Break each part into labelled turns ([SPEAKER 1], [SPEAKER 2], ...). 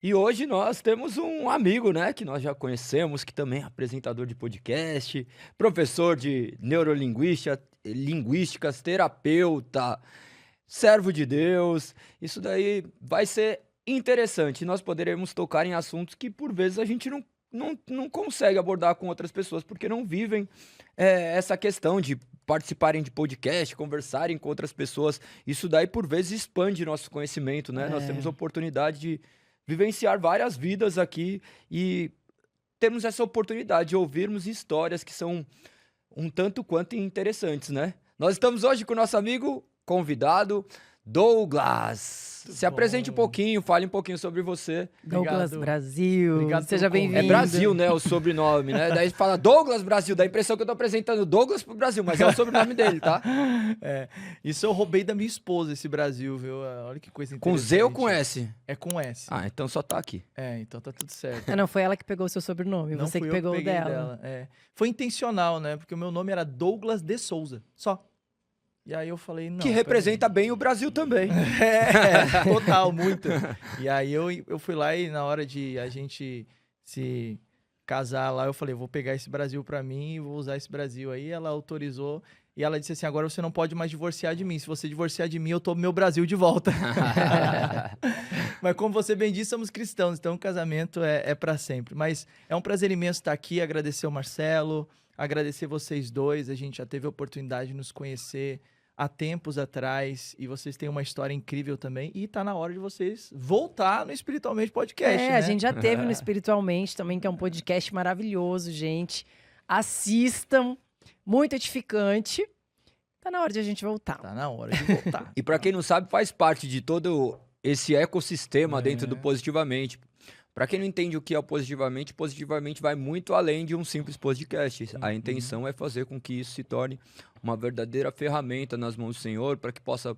[SPEAKER 1] E hoje nós temos um amigo, né, que nós já conhecemos, que também é apresentador de podcast, professor de linguísticas, terapeuta, servo de Deus. Isso daí vai ser interessante. Nós poderemos tocar em assuntos que por vezes a gente não consegue abordar com outras pessoas, porque não vivem essa questão de participarem de podcast, conversarem com outras pessoas. Isso daí por vezes expande nosso conhecimento, né? Nós temos
[SPEAKER 2] É,
[SPEAKER 1] a oportunidade de vivenciar várias vidas aqui e temos essa oportunidade de ouvirmos histórias que são um tanto quanto interessantes, né? Nós estamos hoje com o nosso amigo convidado, Douglas.
[SPEAKER 3] Muito
[SPEAKER 1] Se apresente um
[SPEAKER 3] bom.
[SPEAKER 1] pouquinho, fale um pouquinho sobre você.
[SPEAKER 2] Douglas
[SPEAKER 3] Obrigado.
[SPEAKER 2] Brasil,
[SPEAKER 3] Obrigado pelo
[SPEAKER 2] seja
[SPEAKER 3] convite.
[SPEAKER 1] É
[SPEAKER 2] bem-vindo.
[SPEAKER 1] Brasil, né, o sobrenome, né? Daí fala Douglas Brasil, dá a impressão que eu tô apresentando Douglas pro Brasil, mas é o sobrenome dele, tá?
[SPEAKER 3] É, isso eu roubei da minha esposa, esse Brasil, viu? Olha que coisa
[SPEAKER 1] Com
[SPEAKER 3] interessante.
[SPEAKER 1] Z ou com S?
[SPEAKER 3] É com S.
[SPEAKER 1] Ah, então só tá aqui.
[SPEAKER 3] Então tá tudo certo.
[SPEAKER 2] Ah, não, foi ela que pegou o seu sobrenome,
[SPEAKER 3] Não
[SPEAKER 2] você
[SPEAKER 3] fui
[SPEAKER 2] que
[SPEAKER 3] eu
[SPEAKER 2] pegou o
[SPEAKER 3] peguei
[SPEAKER 2] dela.
[SPEAKER 3] Foi intencional, né? Porque o meu nome era Douglas de Souza, só. E aí eu falei, não.
[SPEAKER 1] Que representa bem o Brasil também.
[SPEAKER 3] Total, muito. E aí eu fui lá e na hora de a gente se casar lá, eu falei, vou pegar esse Brasil pra mim e vou usar esse Brasil. Aí ela autorizou e ela disse assim, agora você não pode mais divorciar de mim. Se você divorciar de mim, eu tomo meu Brasil de volta. Mas como você bem disse, somos cristãos, então o casamento é para sempre. Mas é um prazer imenso estar aqui, agradecer o Marcelo, agradecer vocês dois. A gente já teve a oportunidade de nos conhecer há tempos atrás e vocês têm uma história incrível também. E tá na hora de vocês voltar no Espiritualmente Podcast, né?
[SPEAKER 2] A gente já teve no Espiritualmente também, que é um podcast maravilhoso, gente. Assistam, muito edificante. Tá na hora de a gente voltar.
[SPEAKER 3] Tá na hora de voltar.
[SPEAKER 1] E pra quem não sabe, faz parte de todo esse ecossistema dentro do
[SPEAKER 3] É.
[SPEAKER 1] Positivamente. Pra quem não entende o que é o Positivamente, Positivamente vai muito além de um simples podcast. A intenção é fazer com que isso se torne uma verdadeira ferramenta nas mãos do Senhor, para que possa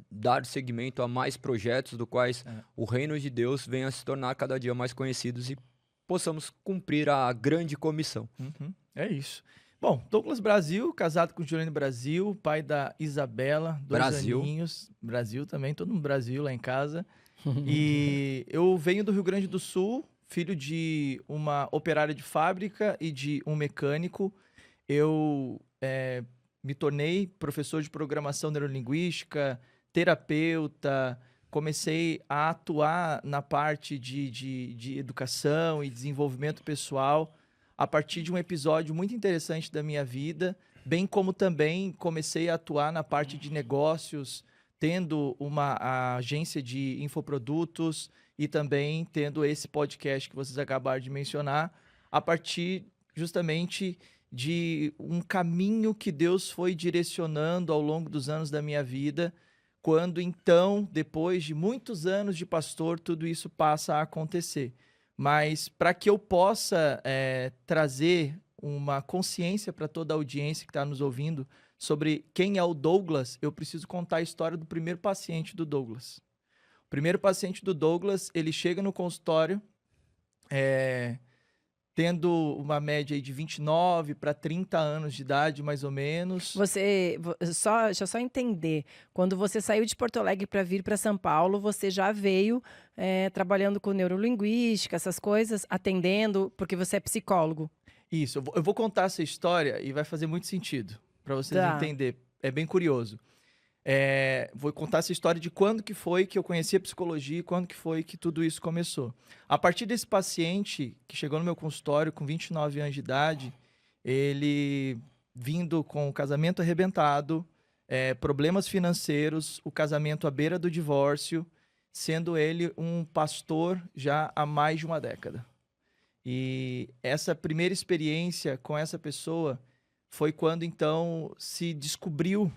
[SPEAKER 1] dar seguimento a mais projetos do quais o reino de Deus venha a se tornar cada dia mais conhecidos e possamos cumprir a grande comissão.
[SPEAKER 3] É isso. Bom, Douglas Brasil, casado com Juliane Brasil, pai da Isabela, 2 aninhos. Brasil também, todo mundo Brasil lá em casa. E eu venho do Rio Grande do Sul, filho de uma operária de fábrica e de um mecânico. Eu me tornei professor de programação neurolinguística, terapeuta, comecei a atuar na parte de educação e desenvolvimento pessoal a partir de um episódio muito interessante da minha vida, bem como também comecei a atuar na parte de negócios, tendo uma agência de infoprodutos e também tendo esse podcast que vocês acabaram de mencionar, a partir justamente de um caminho que Deus foi direcionando ao longo dos anos da minha vida, quando então, depois de muitos anos de pastor, tudo isso passa a acontecer. Mas para que eu possa trazer uma consciência para toda a audiência que está nos ouvindo sobre quem é o Douglas, eu preciso contar a história do primeiro paciente do Douglas. O primeiro paciente do Douglas, ele chega no consultório tendo uma média aí de 29 para 30 anos de idade, mais ou menos.
[SPEAKER 2] Deixa eu só entender. Quando você saiu de Porto Alegre para vir para São Paulo, você já veio trabalhando com neurolinguística, essas coisas, atendendo, porque você é psicólogo.
[SPEAKER 3] Isso, eu vou contar essa história e vai fazer muito sentido para vocês entenderem. É bem curioso. Vou contar essa história de quando que foi que eu conheci a psicologia e quando que foi que tudo isso começou. A partir desse paciente que chegou no meu consultório com 29 anos de idade, ele vindo com o casamento arrebentado, problemas financeiros, o casamento à beira do divórcio, sendo ele um pastor já há mais de uma década. E essa primeira experiência com essa pessoa foi quando então se descobriu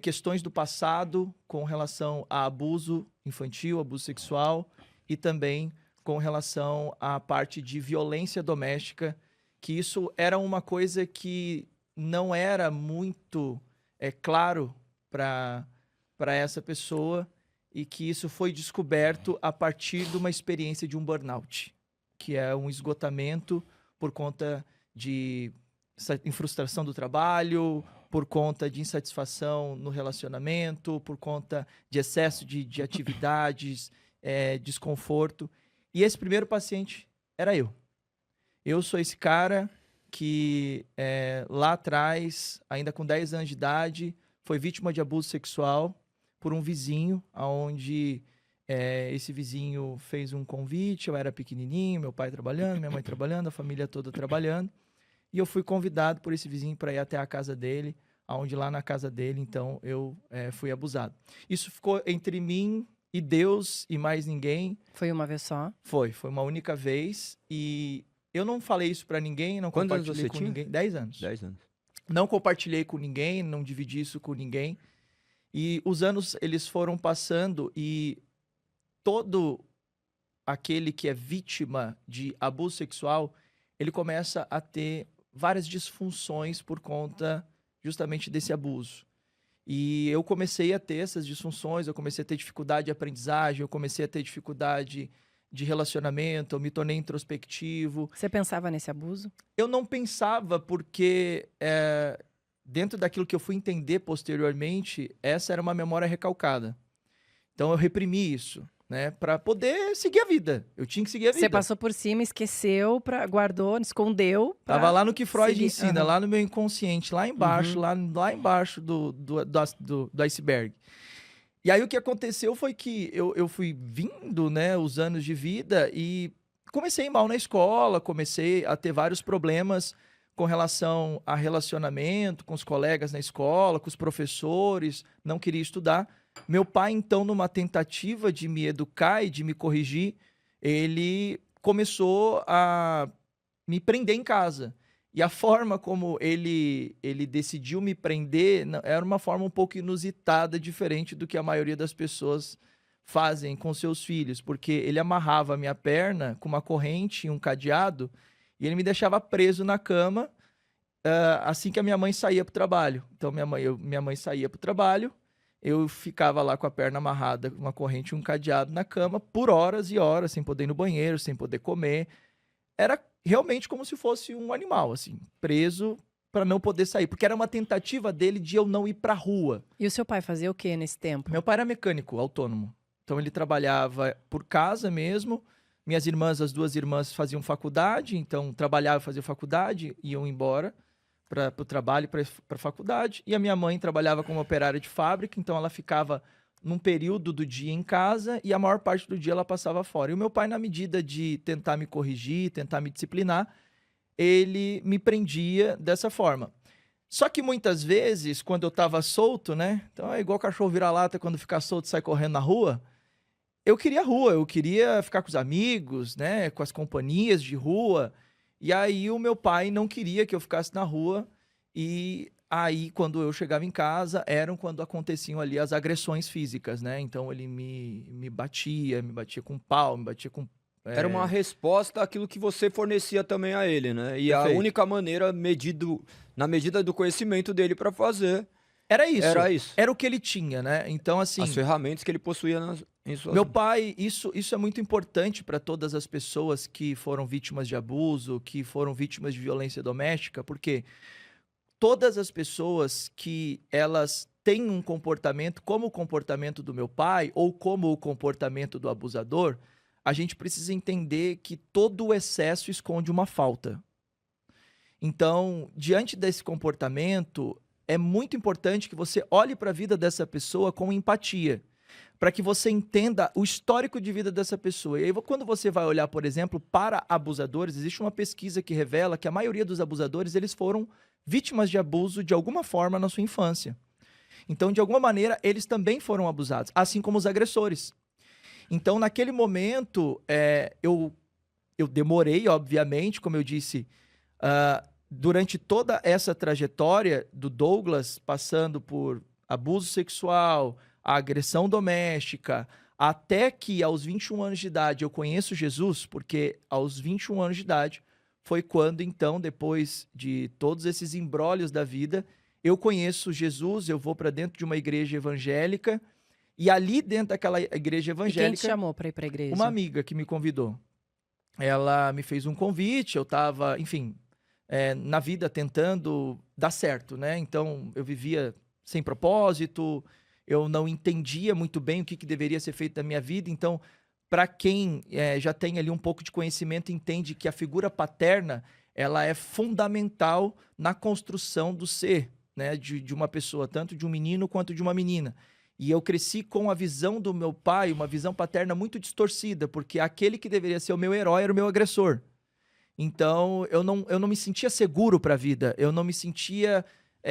[SPEAKER 3] questões do passado com relação a abuso infantil, abuso sexual e também com relação à parte de violência doméstica, que isso era uma coisa que não era muito claro para essa pessoa e que isso foi descoberto a partir de uma experiência de um burnout, que é um esgotamento por conta de frustração do trabalho, por conta de insatisfação no relacionamento, por conta de excesso de atividades, desconforto. E esse primeiro paciente era eu. Eu sou esse cara que lá atrás, ainda com 10 anos de idade, foi vítima de abuso sexual por um vizinho, onde esse vizinho fez um convite, eu era pequenininho, meu pai trabalhando, minha mãe trabalhando, a família toda trabalhando, e eu fui convidado por esse vizinho para ir até a casa dele, onde lá na casa dele, então, eu fui abusado. Isso ficou entre mim e Deus e mais ninguém.
[SPEAKER 2] Foi uma vez só?
[SPEAKER 3] Foi uma única vez, e eu não falei isso para ninguém, não compartilhei com ninguém. 10 anos.
[SPEAKER 1] 10 anos.
[SPEAKER 3] Não compartilhei com ninguém, não dividi isso com ninguém. E os anos, eles foram passando e todo aquele que é vítima de abuso sexual, ele começa a ter várias disfunções por conta justamente desse abuso. E eu comecei a ter essas disfunções, eu comecei a ter dificuldade de aprendizagem, eu comecei a ter dificuldade de relacionamento, eu me tornei introspectivo.
[SPEAKER 2] Você pensava nesse abuso?
[SPEAKER 3] Eu não pensava porque, dentro daquilo que eu fui entender posteriormente, essa era uma memória recalcada. Então eu reprimi isso, né, para poder seguir a vida. Eu tinha que seguir a vida.
[SPEAKER 2] Você passou por cima, esqueceu, guardou, escondeu.
[SPEAKER 3] Tava lá no que Freud
[SPEAKER 2] seguir.
[SPEAKER 3] ensina, lá no meu inconsciente, lá embaixo, lá embaixo do iceberg. E aí o que aconteceu foi que eu fui vindo, né, os anos de vida e comecei mal na escola, comecei a ter vários problemas com relação a relacionamento, com os colegas na escola, com os professores, não queria estudar. Meu pai, então, numa tentativa de me educar e de me corrigir, ele começou a me prender em casa. E a forma como ele decidiu me prender era uma forma um pouco inusitada, diferente do que a maioria das pessoas fazem com seus filhos, porque ele amarrava a minha perna com uma corrente e um cadeado e ele me deixava preso na cama assim que a minha mãe saía para o trabalho. Então, minha mãe saía para o trabalho, eu ficava lá com a perna amarrada, com uma corrente e um cadeado na cama por horas e horas, sem poder ir no banheiro, sem poder comer. Era realmente como se fosse um animal, assim, preso para não poder sair, porque era uma tentativa dele de eu não ir para rua.
[SPEAKER 2] E o seu pai fazia o que nesse tempo?
[SPEAKER 3] Meu pai era mecânico, autônomo. Então ele trabalhava por casa mesmo. Minhas irmãs, as duas irmãs faziam faculdade, então trabalhavam, faziam faculdade, iam embora para o trabalho, para a faculdade. E a minha mãe trabalhava como operária de fábrica, então ela ficava num período do dia em casa e a maior parte do dia ela passava fora. E o meu pai, na medida de tentar me corrigir, tentar me disciplinar, ele me prendia dessa forma. Só que muitas vezes, quando eu estava solto, né? Então é igual cachorro vira-lata, quando fica solto sai correndo na rua. Eu queria rua, eu queria ficar com os amigos, né? Com as companhias de rua. E aí o meu pai não queria que eu ficasse na rua. E aí, quando eu chegava em casa, eram quando aconteciam ali as agressões físicas, né? Então ele me batia com pau, me batia com...
[SPEAKER 1] Era uma resposta àquilo que você fornecia também a ele, né? E
[SPEAKER 3] Perfeito.
[SPEAKER 1] a única maneira, na medida do conhecimento dele para fazer...
[SPEAKER 3] Era isso.
[SPEAKER 1] Era isso.
[SPEAKER 3] Era o que ele tinha, né? Então, assim...
[SPEAKER 1] As ferramentas que ele possuía em suas
[SPEAKER 3] Meu
[SPEAKER 1] mãos.
[SPEAKER 3] pai, isso é muito importante para todas as pessoas que foram vítimas de abuso, que foram vítimas de violência doméstica, porque todas as pessoas que elas têm um comportamento como o comportamento do meu pai ou como o comportamento do abusador, a gente precisa entender que todo o excesso esconde uma falta. Então, diante desse comportamento, é muito importante que você olhe para a vida dessa pessoa com empatia, para que você entenda o histórico de vida dessa pessoa. E aí, quando você vai olhar, por exemplo, para abusadores, existe uma pesquisa que revela que a maioria dos abusadores, eles foram vítimas de abuso de alguma forma na sua infância. Então, de alguma maneira, eles também foram abusados, assim como os agressores. Então, naquele momento, eu demorei, obviamente, como eu disse, durante toda essa trajetória do Douglas, passando por abuso sexual, a agressão doméstica, até que aos 21 anos de idade eu conheço Jesus, porque aos 21 anos de idade foi quando, então, depois de todos esses imbrólios da vida, eu conheço Jesus, eu vou para dentro de uma igreja evangélica, e ali dentro daquela igreja evangélica...
[SPEAKER 2] E quem te chamou para ir para a igreja?
[SPEAKER 3] Uma amiga que me convidou. Ela me fez um convite, eu estava, enfim, na vida tentando dar certo, né? Então, eu vivia sem propósito, eu não entendia muito bem o que deveria ser feito da minha vida, então, para quem já tem ali um pouco de conhecimento, entende que a figura paterna ela é fundamental na construção do ser, né, de uma pessoa, tanto de um menino quanto de uma menina. E eu cresci com a visão do meu pai, uma visão paterna muito distorcida, porque aquele que deveria ser o meu herói era o meu agressor. Então, eu não me sentia seguro para a vida, eu não me sentia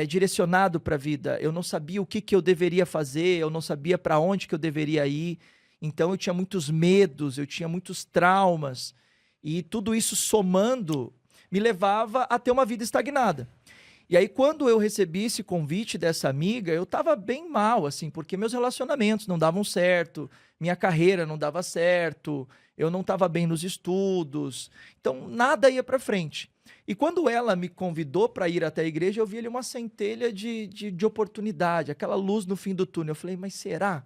[SPEAKER 3] direcionado para a vida, eu não sabia o que eu deveria fazer, eu não sabia para onde que eu deveria ir. Então, eu tinha muitos medos, eu tinha muitos traumas, e tudo isso somando me levava a ter uma vida estagnada. E aí, quando eu recebi esse convite dessa amiga, eu estava bem mal, assim, porque meus relacionamentos não davam certo, minha carreira não dava certo, eu não estava bem nos estudos, então nada ia para frente. E quando ela me convidou para ir até a igreja, eu vi ali uma centelha de oportunidade, aquela luz no fim do túnel. Eu falei, mas será?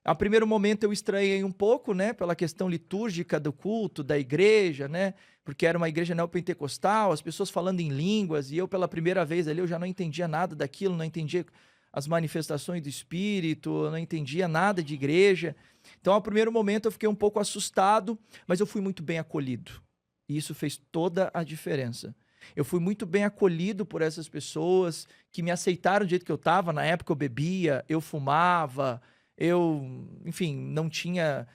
[SPEAKER 3] A primeiro momento eu estranhei um pouco, né, pela questão litúrgica do culto, da igreja, né, porque era uma igreja neopentecostal, as pessoas falando em línguas, e eu pela primeira vez ali eu já não entendia nada daquilo, não entendia as manifestações do Espírito, eu não entendia nada de igreja. Então, ao primeiro momento eu fiquei um pouco assustado, mas eu fui muito bem acolhido. E isso fez toda a diferença. Eu fui muito bem acolhido por essas pessoas que me aceitaram do jeito que eu estava. Na época eu bebia, eu fumava, enfim, não tinha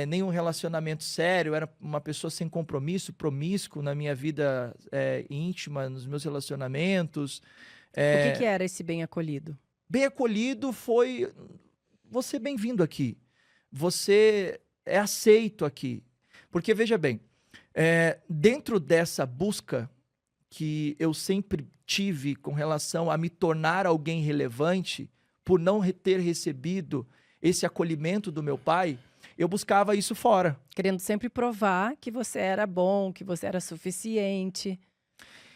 [SPEAKER 3] nenhum relacionamento sério, era uma pessoa sem compromisso, promíscuo na minha vida íntima, nos meus relacionamentos.
[SPEAKER 2] O que era esse bem acolhido?
[SPEAKER 3] Bem acolhido foi você bem-vindo aqui, você é aceito aqui. Porque, veja bem, dentro dessa busca que eu sempre tive com relação a me tornar alguém relevante, por não ter recebido esse acolhimento do meu pai, eu buscava isso fora.
[SPEAKER 2] Querendo sempre provar que você era bom, que você era suficiente.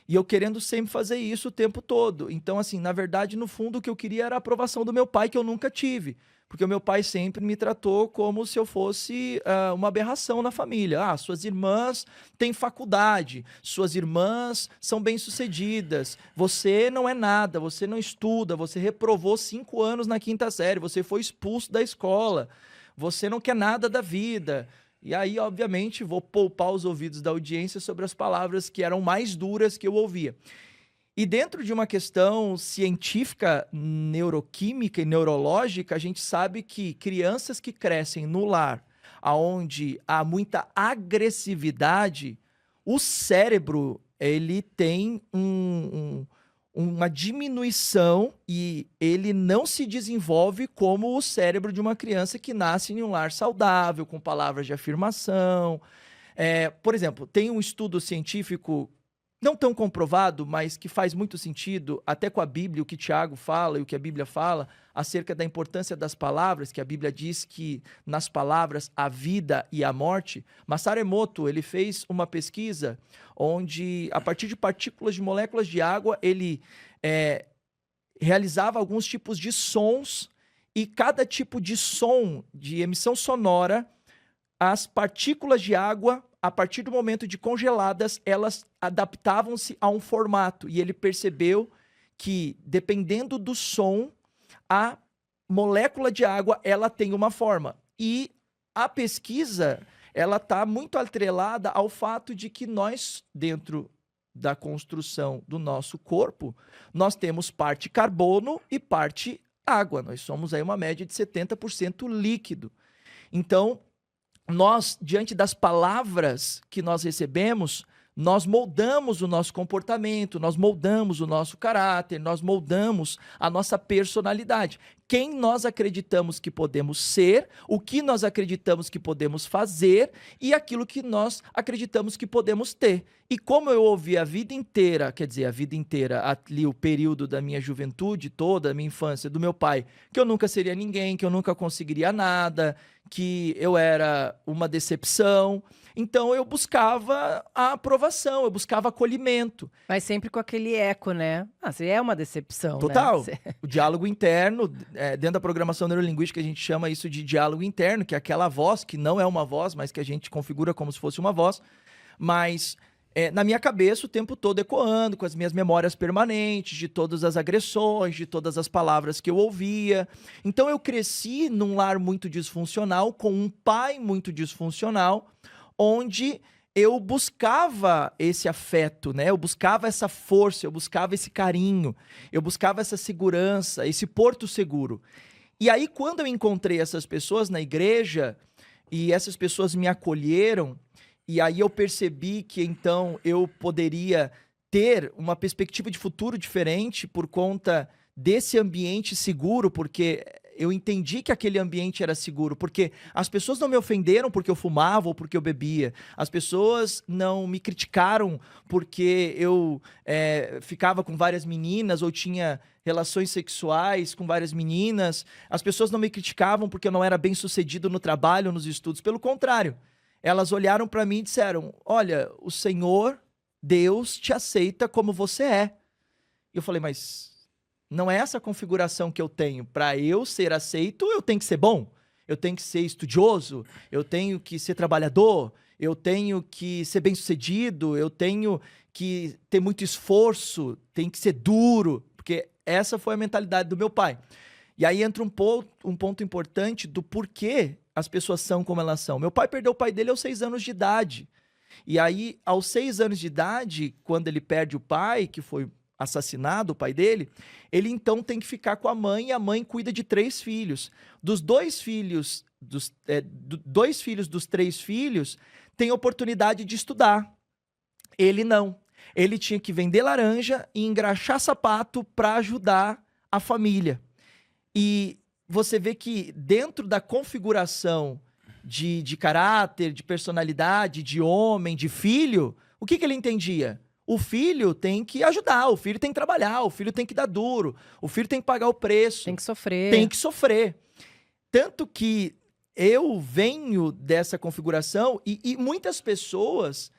[SPEAKER 3] E eu querendo sempre fazer isso o tempo todo. Então, assim, na verdade, no fundo, o que eu queria era a aprovação do meu pai, que eu nunca tive. Porque o meu pai sempre me tratou como se eu fosse uma aberração na família. Ah, suas irmãs têm faculdade, suas irmãs são bem-sucedidas, você não é nada, você não estuda, você reprovou 5 anos na 5ª série, você foi expulso da escola, você não quer nada da vida. E aí, obviamente, vou poupar os ouvidos da audiência sobre as palavras que eram mais duras que eu ouvia. E dentro de uma questão científica, neuroquímica e neurológica, a gente sabe que crianças que crescem no lar, onde há muita agressividade, o cérebro ele tem uma diminuição e ele não se desenvolve como o cérebro de uma criança que nasce em um lar saudável, com palavras de afirmação. Por exemplo, tem um estudo científico não tão comprovado, mas que faz muito sentido, até com a Bíblia, o que Tiago fala e o que a Bíblia fala, acerca da importância das palavras, que a Bíblia diz que nas palavras a vida e a morte. Masaru Emoto, ele fez uma pesquisa onde, a partir de partículas de moléculas de água, ele realizava alguns tipos de sons, e cada tipo de som, de emissão sonora, as partículas de água, a partir do momento de congeladas, elas adaptavam-se a um formato. E ele percebeu que, dependendo do som, a molécula de água ela tem uma forma. E a pesquisa ela está muito atrelada ao fato de que nós, dentro da construção do nosso corpo, nós temos parte carbono e parte água. Nós somos aí uma média de 70% líquido. Então, nós, diante das palavras que nós recebemos, nós moldamos o nosso comportamento, nós moldamos o nosso caráter, nós moldamos a nossa personalidade. Quem nós acreditamos que podemos ser, o que nós acreditamos que podemos fazer e aquilo que nós acreditamos que podemos ter. E como eu ouvi a vida inteira, quer dizer, a vida inteira, ali o período da minha juventude toda, da minha infância, do meu pai, que eu nunca seria ninguém, que eu nunca conseguiria nada, que eu era uma decepção. Então eu buscava a aprovação, eu buscava acolhimento.
[SPEAKER 2] Mas sempre com aquele eco, né? Você é uma decepção,
[SPEAKER 3] total.
[SPEAKER 2] Né?
[SPEAKER 3] O diálogo interno, dentro da programação neurolinguística, a gente chama isso de diálogo interno, que é aquela voz, que não é uma voz, mas que a gente configura como se fosse uma voz. Mas na minha cabeça o tempo todo ecoando, com as minhas memórias permanentes, de todas as agressões, de todas as palavras que eu ouvia. Então eu cresci num lar muito disfuncional, com um pai muito disfuncional, onde eu buscava esse afeto, né? Eu buscava essa força, eu buscava esse carinho, eu buscava essa segurança, esse porto seguro. E aí, quando eu encontrei essas pessoas na igreja, e essas pessoas me acolheram, e aí eu percebi que então eu poderia ter uma perspectiva de futuro diferente por conta desse ambiente seguro, porque eu entendi que aquele ambiente era seguro, porque as pessoas não me ofenderam porque eu fumava ou porque eu bebia. As pessoas não me criticaram porque eu ficava com várias meninas ou tinha relações sexuais com várias meninas. As pessoas não me criticavam porque eu não era bem sucedido no trabalho, nos estudos. Pelo contrário, elas olharam para mim e disseram: olha, o Senhor, Deus, te aceita como você é. E eu falei: mas não é essa a configuração que eu tenho. Para eu ser aceito, eu tenho que ser bom, eu tenho que ser estudioso, eu tenho que ser trabalhador, eu tenho que ser bem-sucedido, eu tenho que ter muito esforço, tem que ser duro, porque essa foi a mentalidade do meu pai. E aí entra um ponto importante do porquê as pessoas são como elas são. Meu pai perdeu o pai dele aos 6 anos de idade. E aí, aos 6 anos de idade, quando ele perde o pai, que foi assassinado, o pai dele, ele então tem que ficar com a mãe, e a mãe cuida de 3 filhos. Dos 2 filhos, dos 3 filhos, tem oportunidade de estudar. Ele não. Ele tinha que vender laranja e engraxar sapato para ajudar a família. E você vê que dentro da configuração de caráter, de personalidade, de homem, de filho, o que ele entendia? O filho tem que ajudar, o filho tem que trabalhar, o filho tem que dar duro, o filho tem que pagar o preço.
[SPEAKER 2] Tem que sofrer.
[SPEAKER 3] Tem que sofrer. Tanto que eu venho dessa configuração e muitas pessoas,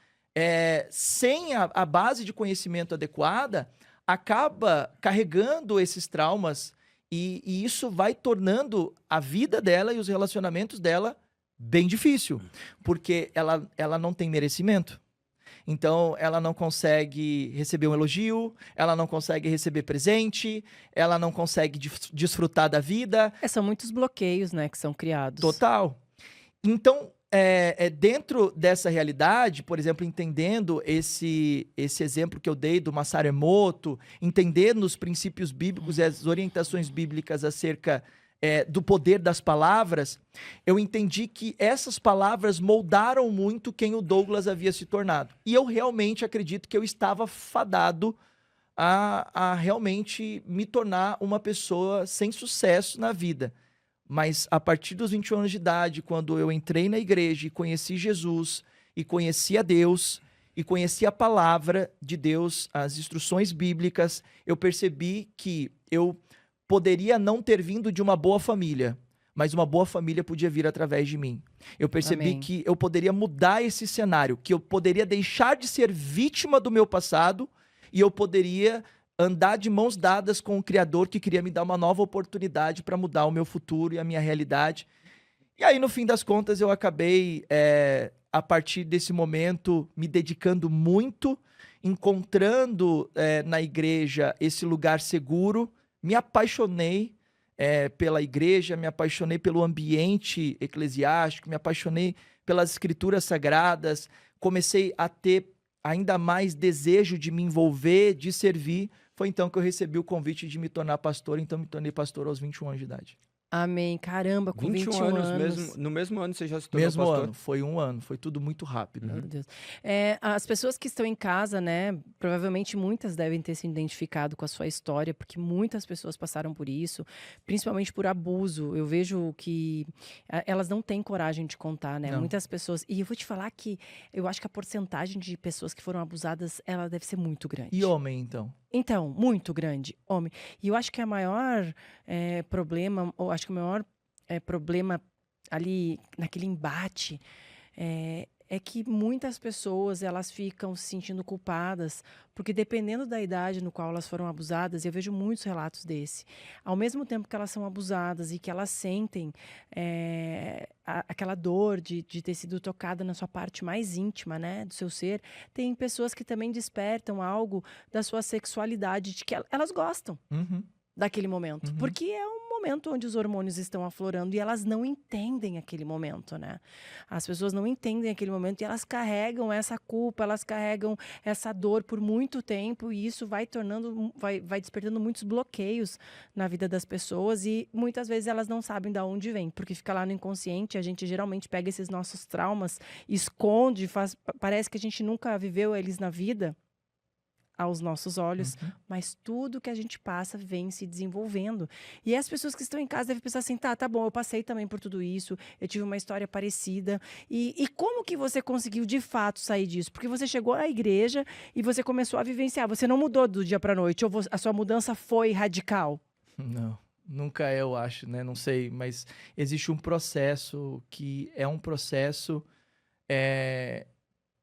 [SPEAKER 3] sem a base de conhecimento adequada, acaba carregando esses traumas e isso vai tornando a vida dela e os relacionamentos dela bem difícil, porque ela não tem merecimento. Então, ela não consegue receber um elogio, ela não consegue receber presente, ela não consegue desfrutar da vida.
[SPEAKER 2] São muitos bloqueios, né, que são criados.
[SPEAKER 3] Total. Então, dentro dessa realidade, por exemplo, entendendo esse exemplo que eu dei do Masaru Emoto, entendendo os princípios bíblicos e as orientações bíblicas acerca do poder das palavras, eu entendi que essas palavras moldaram muito quem o Douglas havia se tornado. E eu realmente acredito que eu estava fadado a realmente me tornar uma pessoa sem sucesso na vida. Mas a partir dos 21 anos de idade, quando eu entrei na igreja e conheci Jesus, e conheci a Deus, e conheci a palavra de Deus, as instruções bíblicas, eu percebi que eu poderia não ter vindo de uma boa família, mas uma boa família podia vir através de mim. Eu percebi
[SPEAKER 2] Amém.
[SPEAKER 3] que eu poderia mudar esse cenário, que eu poderia deixar de ser vítima do meu passado e eu poderia andar de mãos dadas com o Criador que queria me dar uma nova oportunidade para mudar o meu futuro e a minha realidade. E aí, no fim das contas, eu acabei, a partir desse momento, me dedicando muito, encontrando na igreja esse lugar seguro. Me apaixonei pela igreja, me apaixonei pelo ambiente eclesiástico, me apaixonei pelas escrituras sagradas, comecei a ter ainda mais desejo de me envolver, de servir. Foi então que eu recebi o convite de me tornar pastor, então me tornei pastor aos 21 anos de idade.
[SPEAKER 2] Amém. Caramba, com 21 anos.
[SPEAKER 1] No mesmo ano você já se tornou
[SPEAKER 3] Mesmo
[SPEAKER 1] pastor?
[SPEAKER 3] ano, foi um ano, foi tudo muito rápido.
[SPEAKER 2] Meu Deus. As pessoas que estão em casa, né, provavelmente muitas devem ter se identificado com a sua história, porque muitas pessoas passaram por isso, principalmente por abuso. Eu vejo que elas não têm coragem de contar, né?
[SPEAKER 3] Não.
[SPEAKER 2] Muitas pessoas. E eu vou te falar que eu acho que a porcentagem de pessoas que foram abusadas, ela deve ser muito grande.
[SPEAKER 3] E homem, então?
[SPEAKER 2] Então, muito grande, homem. E eu acho que a maior problema, ou acho que o maior problema ali naquele embate é que muitas pessoas elas ficam se sentindo culpadas, porque dependendo da idade no qual elas foram abusadas, eu vejo muitos relatos desse, ao mesmo tempo que elas são abusadas e que elas sentem aquela dor de ter sido tocada na sua parte mais íntima, né, do seu ser, tem pessoas que também despertam algo da sua sexualidade, de que elas gostam daquele momento, porque é um momento onde os hormônios estão aflorando e elas não entendem aquele momento, né? As pessoas não entendem aquele momento e elas carregam essa culpa, elas carregam essa dor por muito tempo e isso vai despertando muitos bloqueios na vida das pessoas e muitas vezes elas não sabem de onde vem, porque fica lá no inconsciente, a gente geralmente pega esses nossos traumas, esconde, parece que a gente nunca viveu eles na vida, aos nossos olhos, mas tudo que a gente passa vem se desenvolvendo. E as pessoas que estão em casa devem pensar assim, tá bom, eu passei também por tudo isso, eu tive uma história parecida. E como que você conseguiu, de fato, sair disso? Porque você chegou à igreja e você começou a vivenciar, você não mudou do dia para a noite, ou a sua mudança foi radical?
[SPEAKER 3] Não, nunca é, eu acho, né? Não sei, mas existe um processo que é um processo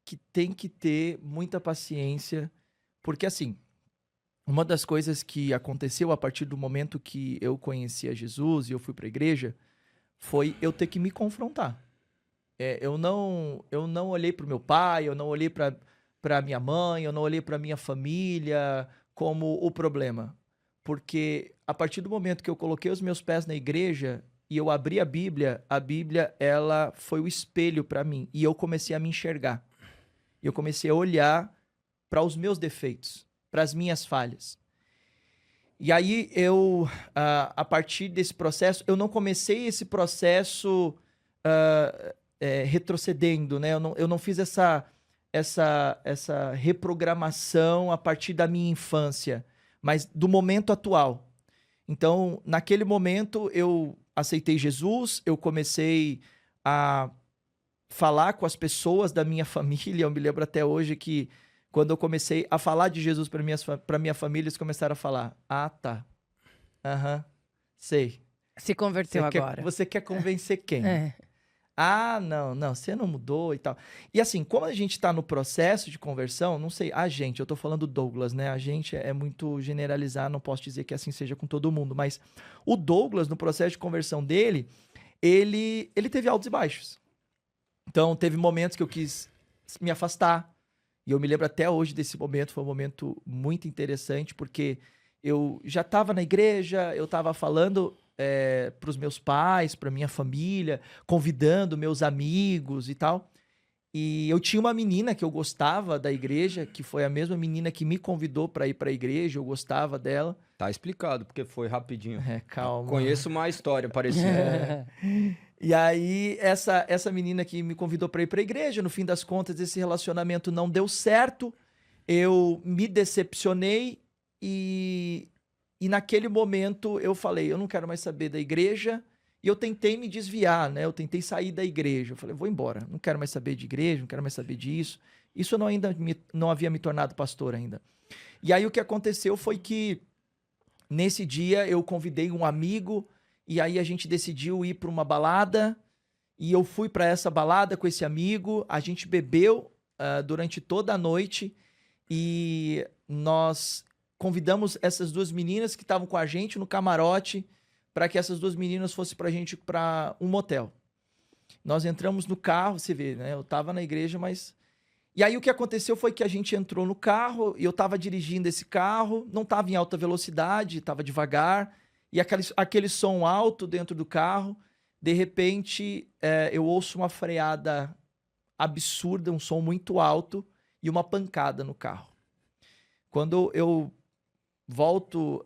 [SPEAKER 3] que tem que ter muita paciência. Porque, assim, uma das coisas que aconteceu a partir do momento que eu conheci a Jesus e eu fui para a igreja foi eu ter que me confrontar. Eu não olhei para o meu pai, eu não olhei para minha mãe, eu não olhei para minha família como o problema. Porque a partir do momento que eu coloquei os meus pés na igreja e eu abri a Bíblia, ela foi o espelho para mim. E eu comecei a me enxergar. Eu comecei a olhar para os meus defeitos, para as minhas falhas. E aí a partir desse processo, eu não comecei esse processo retrocedendo, né? Eu não fiz essa reprogramação a partir da minha infância, mas do momento atual. Então, naquele momento, eu aceitei Jesus, eu comecei a falar com as pessoas da minha família. Eu me lembro até hoje que quando eu comecei a falar de Jesus para minha família, eles começaram a falar, tá, sei.
[SPEAKER 2] Se converteu agora.
[SPEAKER 3] Você quer convencer quem? Não, você não mudou e tal. E assim, como a gente está no processo de conversão, não sei, eu tô falando Douglas, né? A gente é muito generalizar, não posso dizer que assim seja com todo mundo, mas o Douglas, no processo de conversão dele, ele teve altos e baixos. Então, teve momentos que eu quis me afastar. E eu me lembro até hoje desse momento, foi um momento muito interessante, porque eu já estava na igreja, eu estava falando para os meus pais, para minha família, convidando meus amigos e tal. E eu tinha uma menina que eu gostava da igreja, que foi a mesma menina que me convidou para ir para a igreja, eu gostava dela.
[SPEAKER 1] Tá explicado, porque foi rapidinho.
[SPEAKER 3] Calma.
[SPEAKER 1] Conheço uma história parecida.
[SPEAKER 3] E aí, essa menina que me convidou para ir para a igreja, no fim das contas, esse relacionamento não deu certo, eu me decepcionei e naquele momento eu falei, eu não quero mais saber da igreja, e eu tentei me desviar, né? Eu tentei sair da igreja, eu falei, vou embora, não quero mais saber de igreja, não quero mais saber disso. Isso eu não havia me tornado pastor ainda. E aí o que aconteceu foi que, nesse dia, eu convidei um amigo. E aí a gente decidiu ir para uma balada e eu fui para essa balada com esse amigo. A gente bebeu durante toda a noite e nós convidamos essas duas meninas que estavam com a gente no camarote para que essas duas meninas fossem para a gente para um motel. Nós entramos no carro, você vê, né? Eu estava na igreja, mas... E aí o que aconteceu foi que a gente entrou no carro e eu estava dirigindo esse carro, não estava em alta velocidade, estava devagar. E aquele som alto dentro do carro, de repente eu ouço uma freada absurda, um som muito alto e uma pancada no carro. Quando eu volto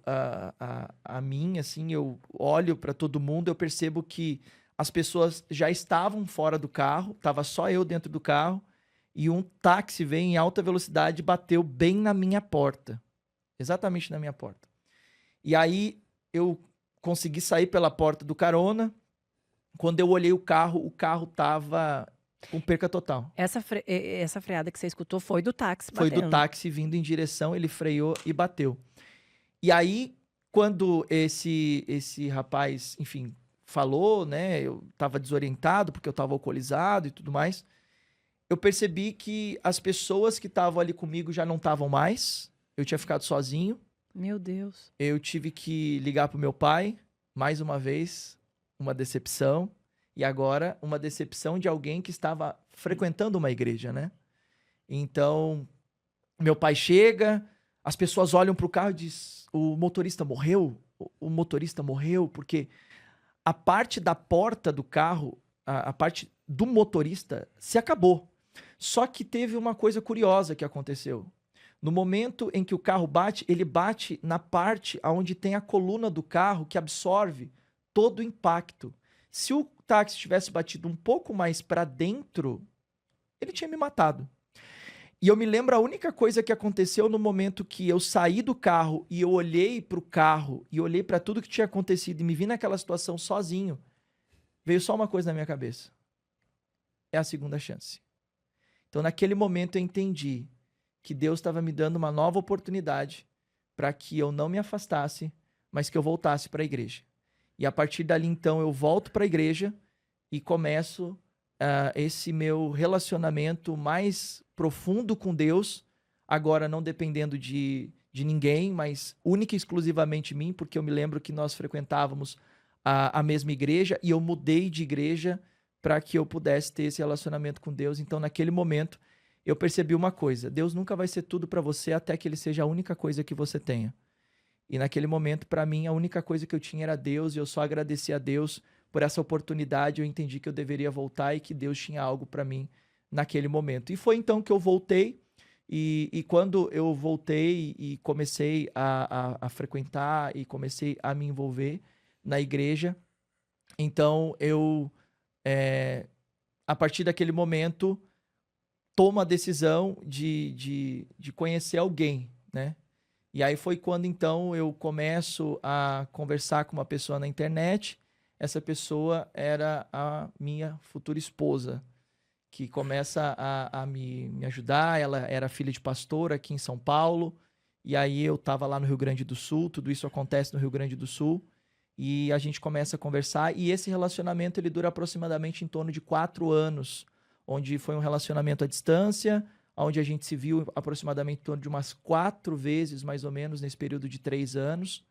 [SPEAKER 3] a mim, assim, eu olho para todo mundo, eu percebo que as pessoas já estavam fora do carro, estava só eu dentro do carro, e um táxi veio em alta velocidade e bateu bem na minha porta. Exatamente na minha porta. E aí eu consegui sair pela porta do carona. Quando eu olhei o carro tava com perca total.
[SPEAKER 2] Essa freada que você escutou foi do táxi
[SPEAKER 3] batendo. Foi do táxi vindo em direção, ele freou e bateu. E aí, quando esse rapaz, enfim, falou, né, eu tava desorientado porque eu tava alcoolizado e tudo mais, eu percebi que as pessoas que estavam ali comigo já não estavam mais. Eu tinha ficado sozinho.
[SPEAKER 2] Meu Deus.
[SPEAKER 3] Eu tive que ligar pro meu pai, mais uma vez, uma decepção. E agora, uma decepção de alguém que estava frequentando uma igreja, né? Então, meu pai chega, as pessoas olham pro carro e dizem, o motorista morreu? O motorista morreu? Porque a parte da porta do carro, a parte do motorista, se acabou. Só que teve uma coisa curiosa que aconteceu. No momento em que o carro bate, ele bate na parte onde tem a coluna do carro que absorve todo o impacto. Se o táxi tivesse batido um pouco mais para dentro, ele tinha me matado. E eu me lembro a única coisa que aconteceu no momento que eu saí do carro e eu olhei para o carro e olhei para tudo que tinha acontecido e me vi naquela situação sozinho, veio só uma coisa na minha cabeça. É a segunda chance. Então, naquele momento, eu entendi que Deus estava me dando uma nova oportunidade para que eu não me afastasse, mas que eu voltasse para a igreja. E a partir dali, então, eu volto para a igreja e começo esse meu relacionamento mais profundo com Deus, agora não dependendo de ninguém, mas única e exclusivamente mim, porque eu me lembro que nós frequentávamos a mesma igreja e eu mudei de igreja para que eu pudesse ter esse relacionamento com Deus. Então, naquele momento, eu percebi uma coisa: Deus nunca vai ser tudo para você até que Ele seja a única coisa que você tenha. E naquele momento, para mim, a única coisa que eu tinha era Deus, e eu só agradeci a Deus por essa oportunidade. Eu entendi que eu deveria voltar e que Deus tinha algo para mim naquele momento. E foi então que eu voltei, e quando eu voltei e comecei a frequentar e comecei a me envolver na igreja, então eu, a partir daquele momento, tomo a decisão de conhecer alguém, né? E aí foi quando, então, eu começo a conversar com uma pessoa na internet. Essa pessoa era a minha futura esposa, que começa a me ajudar. Ela era filha de pastor aqui em São Paulo. E aí eu estava lá no Rio Grande do Sul. Tudo isso acontece no Rio Grande do Sul. E a gente começa a conversar. E esse relacionamento ele dura aproximadamente em torno de 4 anos, onde foi um relacionamento à distância, onde a gente se viu aproximadamente em torno de umas 4 vezes, mais ou menos, nesse período de 3 anos.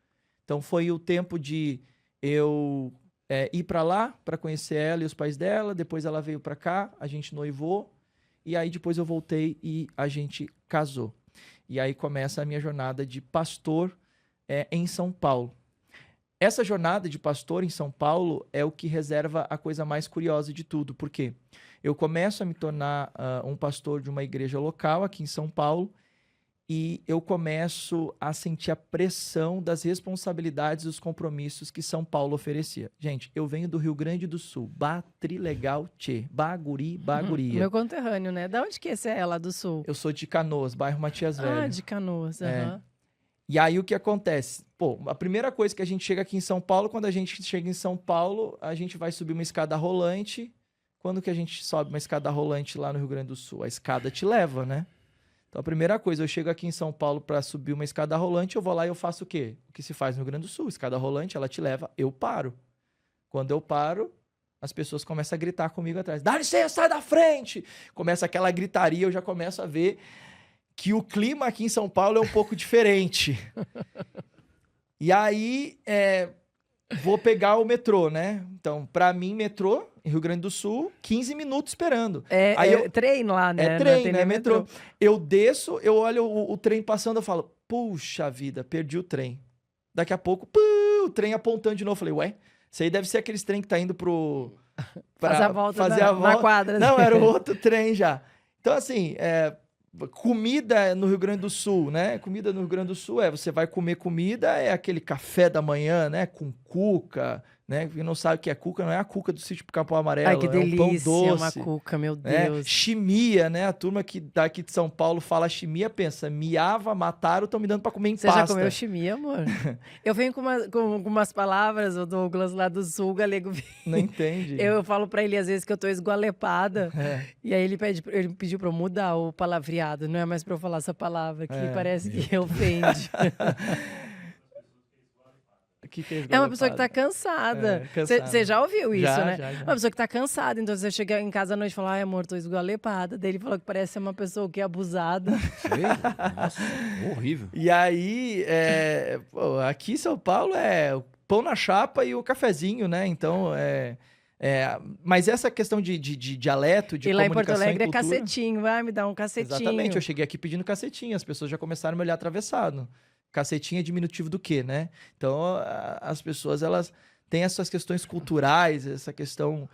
[SPEAKER 3] Então, foi o tempo de eu ir para lá, para conhecer ela e os pais dela. Depois ela veio para cá, a gente noivou. E aí, depois eu voltei e a gente casou. E aí começa a minha jornada de pastor em São Paulo. Essa jornada de pastor em São Paulo é o que reserva a coisa mais curiosa de tudo. Por quê? Eu começo a me tornar um pastor de uma igreja local aqui em São Paulo e eu começo a sentir a pressão das responsabilidades e dos compromissos que São Paulo oferecia. Gente, eu venho do Rio Grande do Sul, Trilegal, Tchê, Baguri, Baguria.
[SPEAKER 2] Meu conterrâneo, né? Da onde que esse é lá do Sul?
[SPEAKER 3] Eu sou de Canoas, bairro Matias Velho.
[SPEAKER 2] Ah, de Canoas, aham.
[SPEAKER 3] E aí o que acontece? Pô, a primeira coisa que a gente chega aqui em São Paulo, quando a gente chega em São Paulo, a gente vai subir uma escada rolante. Quando que a gente sobe uma escada rolante lá no Rio Grande do Sul? A escada te leva, né? Então a primeira coisa, eu chego aqui em São Paulo para subir uma escada rolante, eu vou lá e eu faço o quê? O que se faz no Rio Grande do Sul? Escada rolante, ela te leva, eu paro. Quando eu paro, as pessoas começam a gritar comigo atrás. Dá licença, sai da frente! Começa aquela gritaria, eu já começo a ver que o clima aqui em São Paulo é um pouco diferente. E aí, vou pegar o metrô, né? Então, pra mim, metrô, em Rio Grande do Sul, 15 minutos esperando.
[SPEAKER 2] Aí trem lá, né?
[SPEAKER 3] É trem, né? Metrô. Eu desço, eu olho o trem passando, eu falo, puxa vida, perdi o trem. Daqui a pouco, o trem apontando de novo. Eu falei, ué, isso aí deve ser aqueles trem que tá indo
[SPEAKER 2] fazer a volta na quadra.
[SPEAKER 3] Não, era o outro trem já. Então, assim, comida no Rio Grande do Sul, né? Comida no Rio Grande do Sul você vai comer comida, é aquele café da manhã, né? Com cuca, né? Quem não sabe o que é cuca, não é a cuca do sítio Capão Amarelo.
[SPEAKER 2] Ai, que delícia,
[SPEAKER 3] um pão doce,
[SPEAKER 2] uma cuca, meu Deus.
[SPEAKER 3] Chimia, né? A turma que daqui de São Paulo fala chimia, pensa, miava, mataram, estão me dando pra comer em pasta.
[SPEAKER 2] Você já comeu chimia, amor? Eu venho com umas palavras, o Douglas lá do Sul, galego.
[SPEAKER 3] Não entende.
[SPEAKER 2] Eu falo pra ele às vezes que eu tô esgualepada. E aí ele pediu pra eu mudar o palavreado. Não é mais pra eu falar essa palavra, que parece que ofende.
[SPEAKER 3] que é
[SPEAKER 2] É uma pessoa que tá cansada. Você já ouviu isso, né?
[SPEAKER 3] Já.
[SPEAKER 2] Uma pessoa que tá cansada. Então você chega em casa à noite e fala, ai amor, tô esgualepada. Daí ele falou que parece ser uma pessoa que é abusada.
[SPEAKER 1] Nossa, horrível.
[SPEAKER 3] E aí, pô, aqui em São Paulo é o pão na chapa e o cafezinho, né? Então, mas essa questão de dialeto, de
[SPEAKER 2] e lá em
[SPEAKER 3] comunicação
[SPEAKER 2] Porto Alegre
[SPEAKER 3] e cultura...
[SPEAKER 2] é cacetinho, vai me dar um cacetinho.
[SPEAKER 3] Exatamente, eu cheguei aqui pedindo cacetinho, as pessoas já começaram a me olhar atravessado. Cacetinho é diminutivo do quê, né? Então, as pessoas, elas têm essas questões culturais, essa questão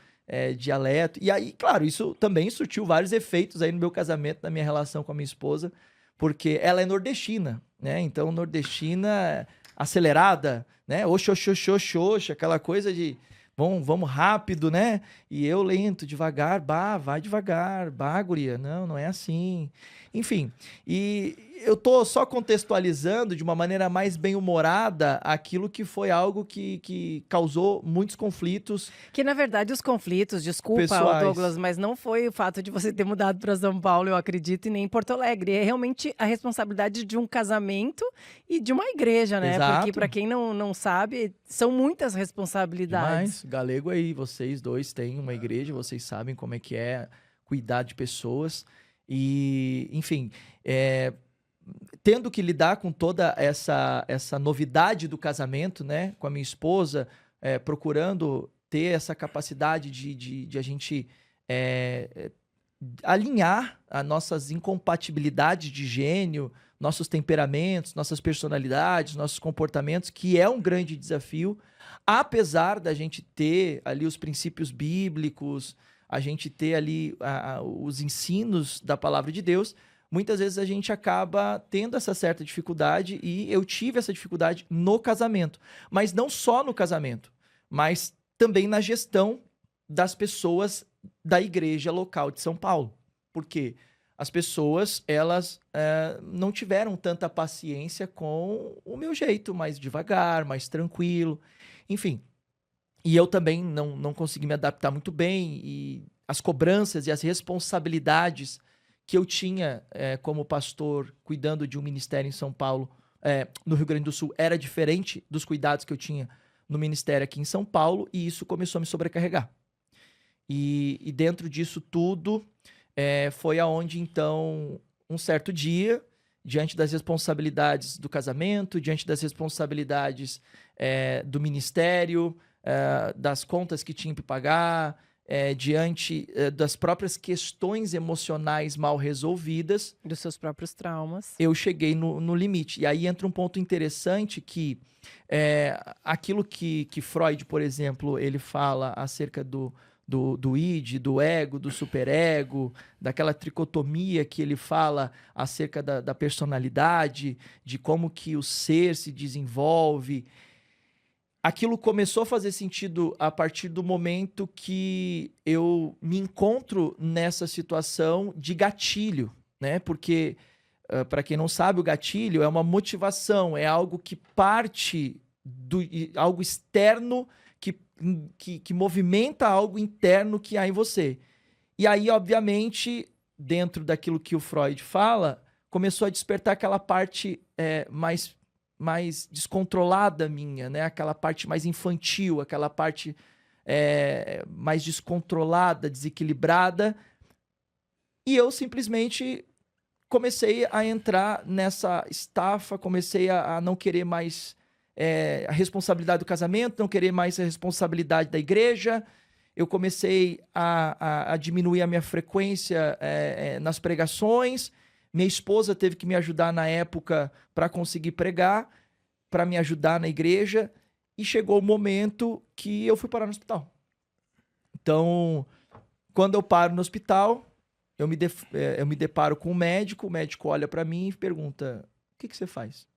[SPEAKER 3] dialeto. E aí, claro, isso também surtiu vários efeitos aí no meu casamento, na minha relação com a minha esposa, porque ela é nordestina, né? Então, nordestina acelerada, né? Oxoxoxoxoxa, aquela coisa de vamos rápido, né? E eu lento, devagar, vai devagar, guria, não é assim. Enfim, e eu tô só contextualizando de uma maneira mais bem-humorada aquilo que foi algo que causou muitos conflitos.
[SPEAKER 2] Que, na verdade, os conflitos, desculpa,
[SPEAKER 3] pessoais.
[SPEAKER 2] Douglas, mas não foi o fato de você ter mudado para São Paulo, eu acredito, e nem em Porto Alegre. É realmente a responsabilidade de um casamento e de uma igreja, né?
[SPEAKER 3] Exato.
[SPEAKER 2] Porque, para quem não sabe, são muitas responsabilidades.
[SPEAKER 3] Demais. Galego aí, vocês dois têm uma igreja, vocês sabem como é que é cuidar de pessoas. E, enfim, tendo que lidar com toda essa novidade do casamento, né, com a minha esposa, procurando ter essa capacidade de a gente alinhar as nossas incompatibilidades de gênio, nossos temperamentos, nossas personalidades, nossos comportamentos, que é um grande desafio, apesar da gente ter ali os princípios bíblicos, a gente ter ali os ensinos da palavra de Deus, muitas vezes a gente acaba tendo essa certa dificuldade, e eu tive essa dificuldade no casamento. Mas não só no casamento, mas também na gestão das pessoas da igreja local de São Paulo. Por quê? As pessoas, elas não tiveram tanta paciência com o meu jeito, mais devagar, mais tranquilo, enfim. E eu também não consegui me adaptar muito bem, e as cobranças e as responsabilidades que eu tinha como pastor, cuidando de um ministério em São Paulo, no Rio Grande do Sul, era diferente dos cuidados que eu tinha no ministério aqui em São Paulo, e isso começou a me sobrecarregar. E dentro disso tudo, foi aonde, então, um certo dia, diante das responsabilidades do casamento, diante das responsabilidades do ministério, das contas que tinha que pagar, diante das próprias questões emocionais mal resolvidas,
[SPEAKER 2] Dos seus próprios traumas.
[SPEAKER 3] eu cheguei no limite. E aí entra um ponto interessante que aquilo que Freud, por exemplo, ele fala acerca do id, do ego, do superego, daquela tricotomia que ele fala acerca da personalidade, de como que o ser se desenvolve. Aquilo começou a fazer sentido a partir do momento que eu me encontro nessa situação de gatilho, né? Porque, para quem não sabe, o gatilho é uma motivação, é algo que parte algo externo que movimenta algo interno que há em você. E aí, obviamente, dentro daquilo que o Freud fala, começou a despertar aquela parte mais descontrolada minha, né? Aquela parte mais infantil, aquela parte mais descontrolada, desequilibrada. E eu simplesmente comecei a entrar nessa estafa, comecei a não querer mais a responsabilidade do casamento, não querer mais a responsabilidade da igreja. Eu comecei a diminuir a minha frequência nas pregações. Minha esposa teve que me ajudar na época para conseguir pregar, para me ajudar na igreja, e chegou o momento que eu fui parar no hospital. Então, quando eu paro no hospital, eu me deparo com o médico olha para mim e pergunta: o que você faz?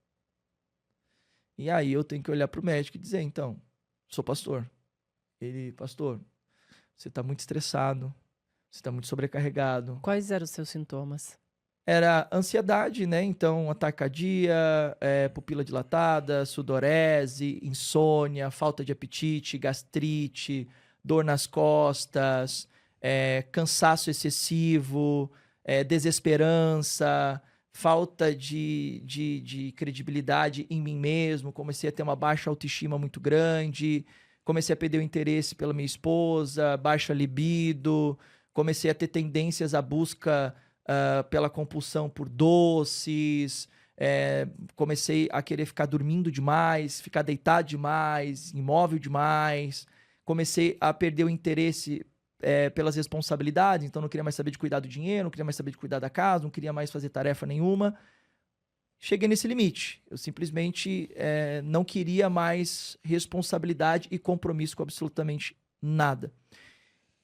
[SPEAKER 3] E aí eu tenho que olhar para o médico e dizer: então, sou pastor. Ele: pastor, você está muito estressado, você está muito sobrecarregado.
[SPEAKER 2] Quais eram os seus sintomas?
[SPEAKER 3] Era ansiedade, né? Então, ataque cardíaco, pupila dilatada, sudorese, insônia, falta de apetite, gastrite, dor nas costas, cansaço excessivo, desesperança, falta de credibilidade em mim mesmo, comecei a ter uma baixa autoestima muito grande, comecei a perder o interesse pela minha esposa, baixa libido, comecei a ter tendências à busca pela compulsão por doces, comecei a querer ficar dormindo demais, ficar deitado demais, imóvel demais, comecei a perder o interesse pelas responsabilidades, então não queria mais saber de cuidar do dinheiro, não queria mais saber de cuidar da casa, não queria mais fazer tarefa nenhuma. Cheguei nesse limite. Eu simplesmente não queria mais responsabilidade e compromisso com absolutamente nada.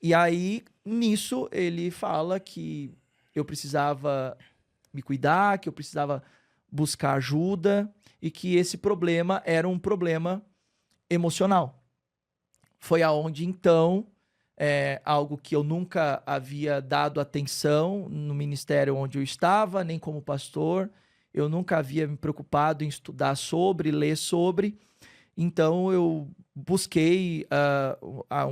[SPEAKER 3] E aí, nisso, ele fala que eu precisava me cuidar, que eu precisava buscar ajuda e que esse problema era um problema emocional. Foi aonde, então, algo que eu nunca havia dado atenção no ministério onde eu estava, nem como pastor. Eu nunca havia me preocupado em estudar sobre, ler sobre. Então, eu busquei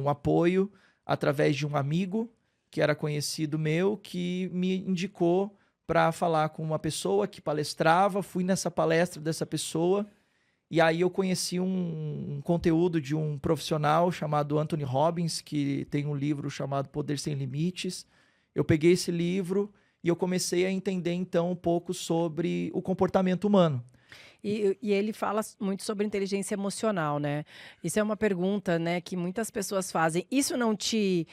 [SPEAKER 3] um apoio através de um amigo que era conhecido meu, que me indicou para falar com uma pessoa que palestrava. Fui nessa palestra dessa pessoa e aí eu conheci um conteúdo de um profissional chamado Anthony Robbins, que tem um livro chamado Poder Sem Limites. Eu peguei esse livro e eu comecei a entender, então, um pouco sobre o comportamento humano.
[SPEAKER 2] E ele fala muito sobre inteligência emocional, né? Isso é uma pergunta, né, que muitas pessoas fazem. Isso não te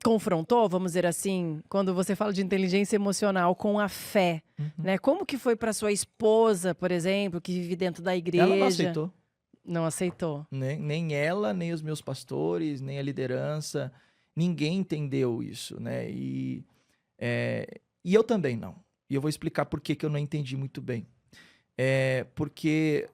[SPEAKER 2] confrontou, vamos dizer assim, quando você fala de inteligência emocional com a fé, né? Como que foi para sua esposa, por exemplo, que vive dentro da igreja?
[SPEAKER 3] Ela não aceitou.
[SPEAKER 2] Não aceitou.
[SPEAKER 3] Nem ela, nem os meus pastores, nem a liderança. Ninguém entendeu isso, né? E eu também não. E eu vou explicar por que eu não entendi muito bem. Porque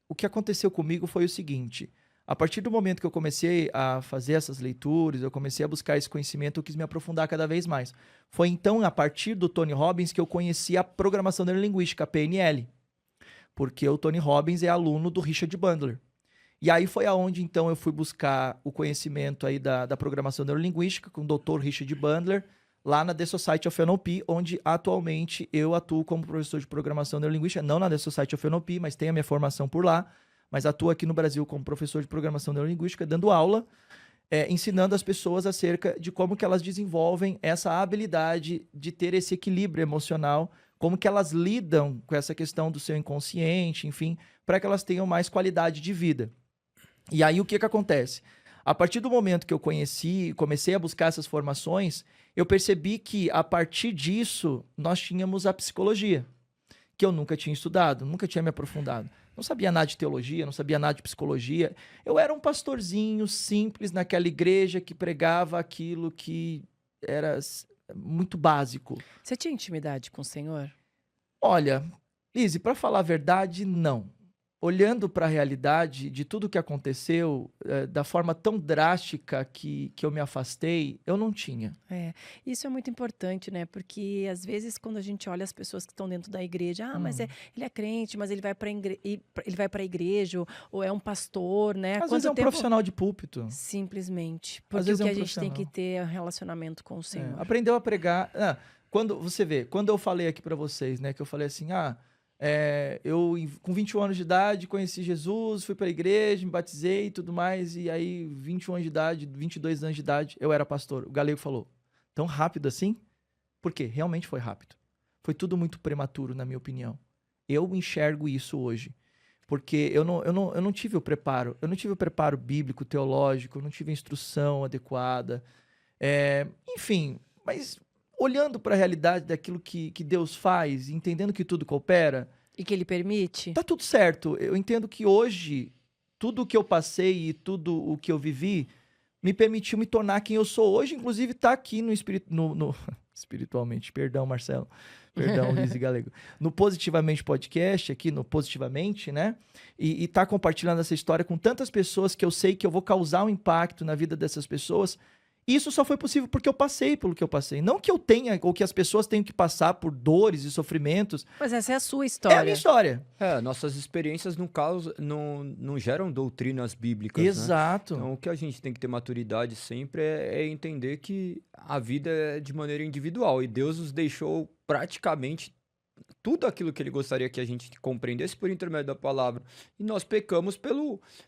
[SPEAKER 3] o que aconteceu comigo foi o seguinte: a partir do momento que eu comecei a fazer essas leituras, eu comecei a buscar esse conhecimento, eu quis me aprofundar cada vez mais. Foi então, a partir do Tony Robbins, que eu conheci a programação neurolinguística, a PNL. Porque o Tony Robbins é aluno do Richard Bandler. E aí foi aonde, então, eu fui buscar o conhecimento aí da programação neurolinguística com o Dr. Richard Bandler, lá na The Society of NLP, onde atualmente eu atuo como professor de programação neurolinguística, não na The Society of NLP, mas tenho a minha formação por lá, mas atuo aqui no Brasil como professor de programação neurolinguística, dando aula, ensinando as pessoas acerca de como que elas desenvolvem essa habilidade de ter esse equilíbrio emocional, como que elas lidam com essa questão do seu inconsciente, enfim, para que elas tenham mais qualidade de vida. E aí o que acontece? A partir do momento que eu comecei a buscar essas formações, eu percebi que, a partir disso, nós tínhamos a psicologia, que eu nunca tinha estudado, nunca tinha me aprofundado. Não sabia nada de teologia, não sabia nada de psicologia. Eu era um pastorzinho simples naquela igreja que pregava aquilo que era muito básico.
[SPEAKER 2] Você tinha intimidade com o Senhor?
[SPEAKER 3] Olha, Lizzy, para falar a verdade, não. Olhando para a realidade de tudo que aconteceu, da forma tão drástica que eu me afastei, eu não tinha.
[SPEAKER 2] Isso é muito importante, né? Porque às vezes quando a gente olha as pessoas que estão dentro da igreja, mas ele é crente, mas ele vai para a igreja, ou é um pastor, né?
[SPEAKER 3] Às vezes é um profissional de púlpito.
[SPEAKER 2] Simplesmente. Porque o que a gente tem que ter é um relacionamento com o Senhor.
[SPEAKER 3] Aprendeu a pregar. Quando você vê, quando eu falei aqui para vocês, né? Que eu falei assim, eu, com 21 anos de idade, conheci Jesus, fui para a igreja, me batizei e tudo mais. E aí, 21 anos de idade, 22 anos de idade, eu era pastor. O Galego falou, tão rápido assim? Por quê? Realmente foi rápido. Foi tudo muito prematuro, na minha opinião. Eu enxergo isso hoje. Porque eu não tive o preparo. Eu não tive o preparo bíblico, teológico, eu não tive a instrução adequada. Enfim, mas olhando para a realidade daquilo que Deus faz, entendendo que tudo coopera...
[SPEAKER 2] E que Ele permite? Tá
[SPEAKER 3] tudo certo. Eu entendo que hoje, tudo o que eu passei e tudo o que eu vivi, me permitiu me tornar quem eu sou hoje, inclusive tá aqui no espiritualmente, perdão, Marcelo. Perdão, Lizzy Galego. No Positivamente Podcast, aqui no Positivamente, né? E tá compartilhando essa história com tantas pessoas que eu sei que eu vou causar um impacto na vida dessas pessoas. Isso só foi possível porque eu passei pelo que eu passei. Não que eu tenha, ou que as pessoas tenham que passar por dores e sofrimentos.
[SPEAKER 2] Mas essa é a sua história.
[SPEAKER 3] É a minha história.
[SPEAKER 1] Nossas experiências não geram doutrinas bíblicas, né?
[SPEAKER 3] Exato.
[SPEAKER 1] Então, o que a gente tem que ter maturidade sempre é entender que a vida é de maneira individual. E Deus nos deixou praticamente tudo aquilo que ele gostaria que a gente compreendesse por intermédio da palavra. E nós pecamos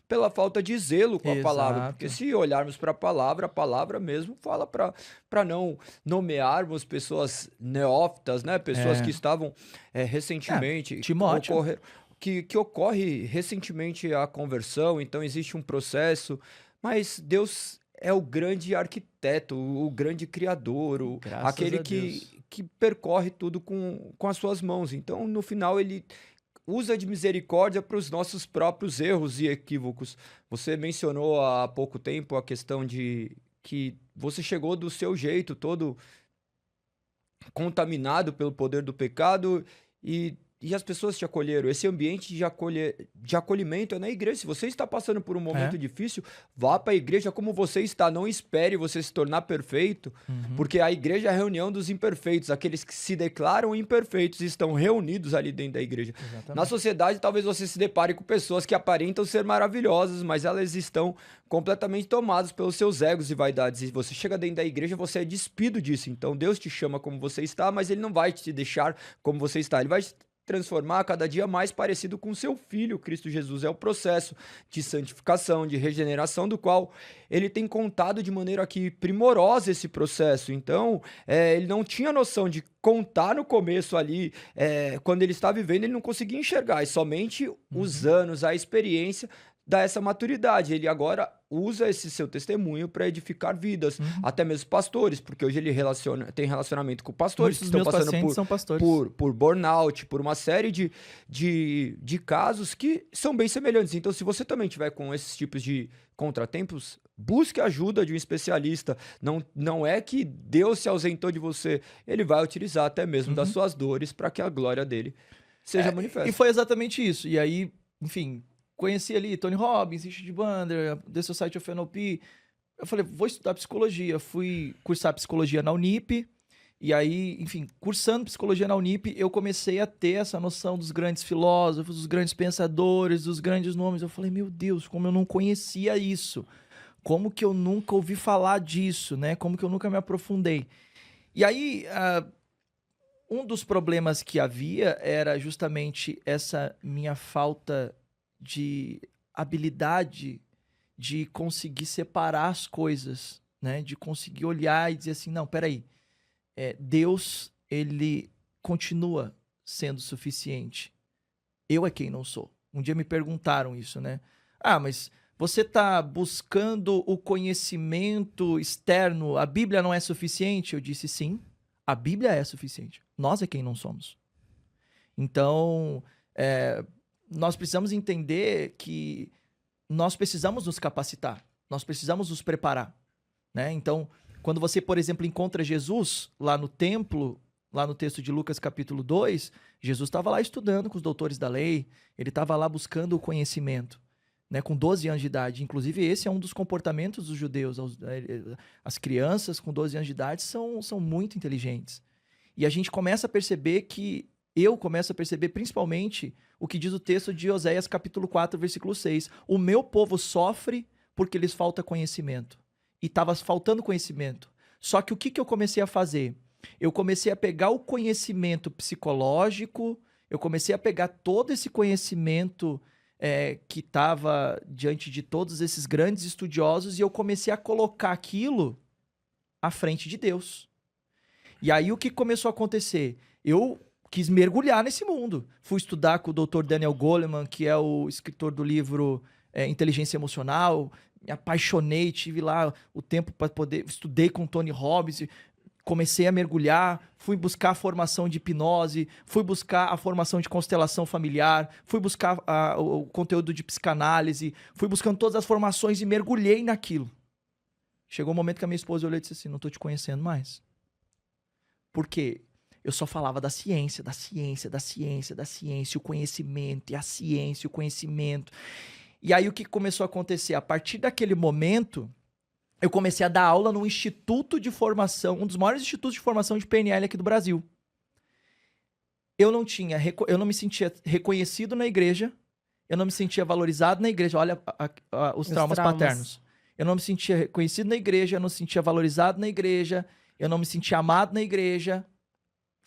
[SPEAKER 1] pela falta de zelo com a palavra. Porque se olharmos para a palavra mesmo fala para não nomearmos pessoas neófitas, né? Pessoas que estavam recentemente...
[SPEAKER 3] Timóteo.
[SPEAKER 1] Que ocorre recentemente a conversão, então existe um processo, mas Deus é o grande arquiteto, o grande criador, aquele que percorre tudo com as suas mãos. Então, no final, ele usa de misericórdia para os nossos próprios erros e equívocos. Você mencionou há pouco tempo a questão de que você chegou do seu jeito, todo contaminado pelo poder do pecado, e as pessoas te acolheram. Esse ambiente de acolhimento é na igreja. Se você está passando por um momento difícil, vá para a igreja como você está. Não espere você se tornar perfeito, porque a igreja é a reunião dos imperfeitos. Aqueles que se declaram imperfeitos estão reunidos ali dentro da igreja. Exatamente. Na sociedade, talvez você se depare com pessoas que aparentam ser maravilhosas, mas elas estão completamente tomadas pelos seus egos e vaidades. E você chega dentro da igreja, você é despido disso. Então, Deus te chama como você está, mas ele não vai te deixar como você está. Ele vai transformar cada dia mais parecido com seu Filho, Cristo Jesus. É o processo de santificação, de regeneração, do qual ele tem contado de maneira aqui primorosa esse processo. Então, ele não tinha noção de contar no começo ali, quando ele está vivendo, ele não conseguia enxergar, e somente os anos, a experiência dá essa maturidade. Ele agora usa esse seu testemunho para edificar vidas, até mesmo pastores, porque hoje ele tem relacionamento com pastores que estão passando por burnout, por uma série de casos que são bem semelhantes. Então, se você também tiver com esses tipos de contratempos, busque a ajuda de um especialista. Não é que Deus se ausentou de você, ele vai utilizar até mesmo das suas dores para que a glória dele seja manifesta.
[SPEAKER 3] E foi exatamente isso. E aí, enfim, conheci ali Tony Robbins, Richard Bandler, The Society of NLP. Eu falei, vou estudar psicologia. Fui cursar psicologia na Unip. E aí, enfim, cursando psicologia na Unip, eu comecei a ter essa noção dos grandes filósofos, dos grandes pensadores, dos grandes nomes. Eu falei, meu Deus, como eu não conhecia isso. Como que eu nunca ouvi falar disso, né? Como que eu nunca me aprofundei. E aí, um dos problemas que havia era justamente essa minha falta de habilidade de conseguir separar as coisas, né? De conseguir olhar e dizer assim, não, peraí, Deus, ele continua sendo suficiente. Eu é quem não sou. Um dia me perguntaram isso, né? Mas você está buscando o conhecimento externo, a Bíblia não é suficiente? Eu disse sim, a Bíblia é suficiente. Nós é quem não somos. Então, nós precisamos entender que nós precisamos nos capacitar, nós precisamos nos preparar, né? Então, quando você, por exemplo, encontra Jesus lá no templo, lá no texto de Lucas capítulo 2, Jesus estava lá estudando com os doutores da lei, ele estava lá buscando o conhecimento, né? Com 12 anos de idade. Inclusive, esse é um dos comportamentos dos judeus. As crianças com 12 anos de idade são muito inteligentes. E a gente começa a perceber eu começo a perceber principalmente o que diz o texto de Oséias capítulo 4, versículo 6. O meu povo sofre porque lhes falta conhecimento. E estava faltando conhecimento. Só que o que eu comecei a fazer? Eu comecei a pegar o conhecimento psicológico, eu comecei a pegar todo esse conhecimento que estava diante de todos esses grandes estudiosos e eu comecei a colocar aquilo à frente de Deus. E aí o que começou a acontecer? Eu quis mergulhar nesse mundo. Fui estudar com o Dr. Daniel Goleman, que é o escritor do livro Inteligência Emocional. Me apaixonei, tive lá o tempo para poder... Estudei com Tony Robbins, comecei a mergulhar, fui buscar a formação de hipnose, fui buscar a formação de constelação familiar, fui buscar o conteúdo de psicanálise, fui buscando todas as formações e mergulhei naquilo. Chegou um momento que a minha esposa olhou e disse assim, não estou te conhecendo mais. Por quê? Eu só falava da ciência, o conhecimento, e a ciência, o conhecimento. E aí o que começou a acontecer? A partir daquele momento, eu comecei a dar aula num instituto de formação, um dos maiores institutos de formação de PNL aqui do Brasil. Eu não me sentia reconhecido na igreja, eu não me sentia valorizado na igreja. Olha os traumas paternos. Eu não me sentia reconhecido na igreja, eu não me sentia valorizado na igreja, eu não me sentia amado na igreja.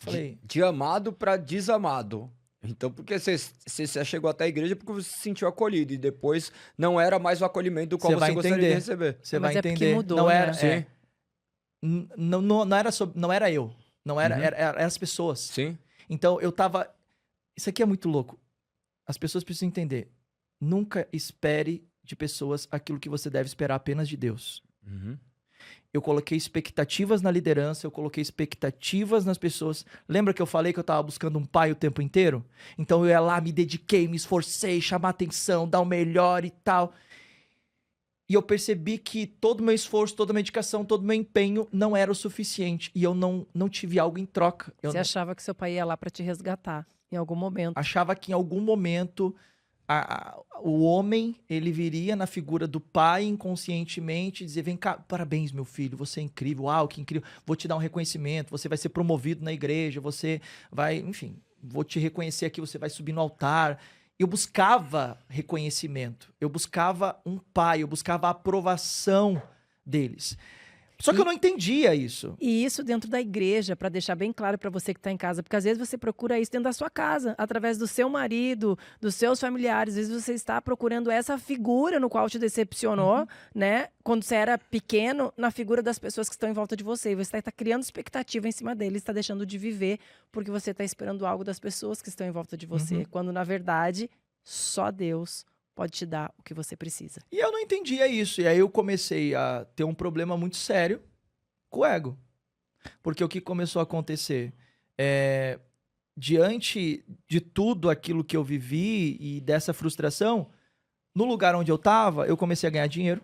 [SPEAKER 3] Falei...
[SPEAKER 1] De amado para desamado. Então, porque você chegou até a igreja porque você se sentiu acolhido e depois não era mais o acolhimento do qual você gostaria de receber.
[SPEAKER 3] Você vai entender.
[SPEAKER 2] Mudou,
[SPEAKER 3] não
[SPEAKER 2] né?
[SPEAKER 3] era, não era eu, não era, eram as pessoas.
[SPEAKER 1] Sim.
[SPEAKER 3] Então, eu tava... Isso aqui é muito louco. As pessoas precisam entender. Nunca espere de pessoas aquilo que você deve esperar apenas de Deus.
[SPEAKER 1] Uhum.
[SPEAKER 3] Eu coloquei expectativas na liderança, eu coloquei expectativas nas pessoas. Lembra que eu falei que eu estava buscando um pai o tempo inteiro? Então eu ia lá, me dediquei, me esforcei, chamar atenção, dar o melhor e tal. E eu percebi que todo o meu esforço, toda a minha dedicação, todo o meu empenho não era o suficiente. E eu não tive algo em troca.
[SPEAKER 2] Você achava que seu pai ia lá para te resgatar em algum momento.
[SPEAKER 3] Achava que em algum momento... o homem, ele viria na figura do pai inconscientemente dizer, vem cá, parabéns meu filho, você é incrível, uau, que incrível, vou te dar um reconhecimento, você vai ser promovido na igreja, você vai, enfim, vou te reconhecer aqui, você vai subir no altar. Eu buscava reconhecimento, eu buscava um pai, eu buscava a aprovação deles. Só que eu não entendia isso.
[SPEAKER 2] E isso dentro da igreja, para deixar bem claro para você que está em casa, porque às vezes você procura isso dentro da sua casa, através do seu marido, dos seus familiares. Às vezes você está procurando essa figura no qual te decepcionou, né? Quando você era pequeno, na figura das pessoas que estão em volta de você. E você está criando expectativa em cima deles, está deixando de viver, porque você está esperando algo das pessoas que estão em volta de você. Quando, na verdade, só Deus pode te dar o que você precisa.
[SPEAKER 3] E eu não entendia isso. E aí eu comecei a ter um problema muito sério com o ego. Porque o que começou a acontecer? Diante de tudo aquilo que eu vivi e dessa frustração, no lugar onde eu estava, eu comecei a ganhar dinheiro.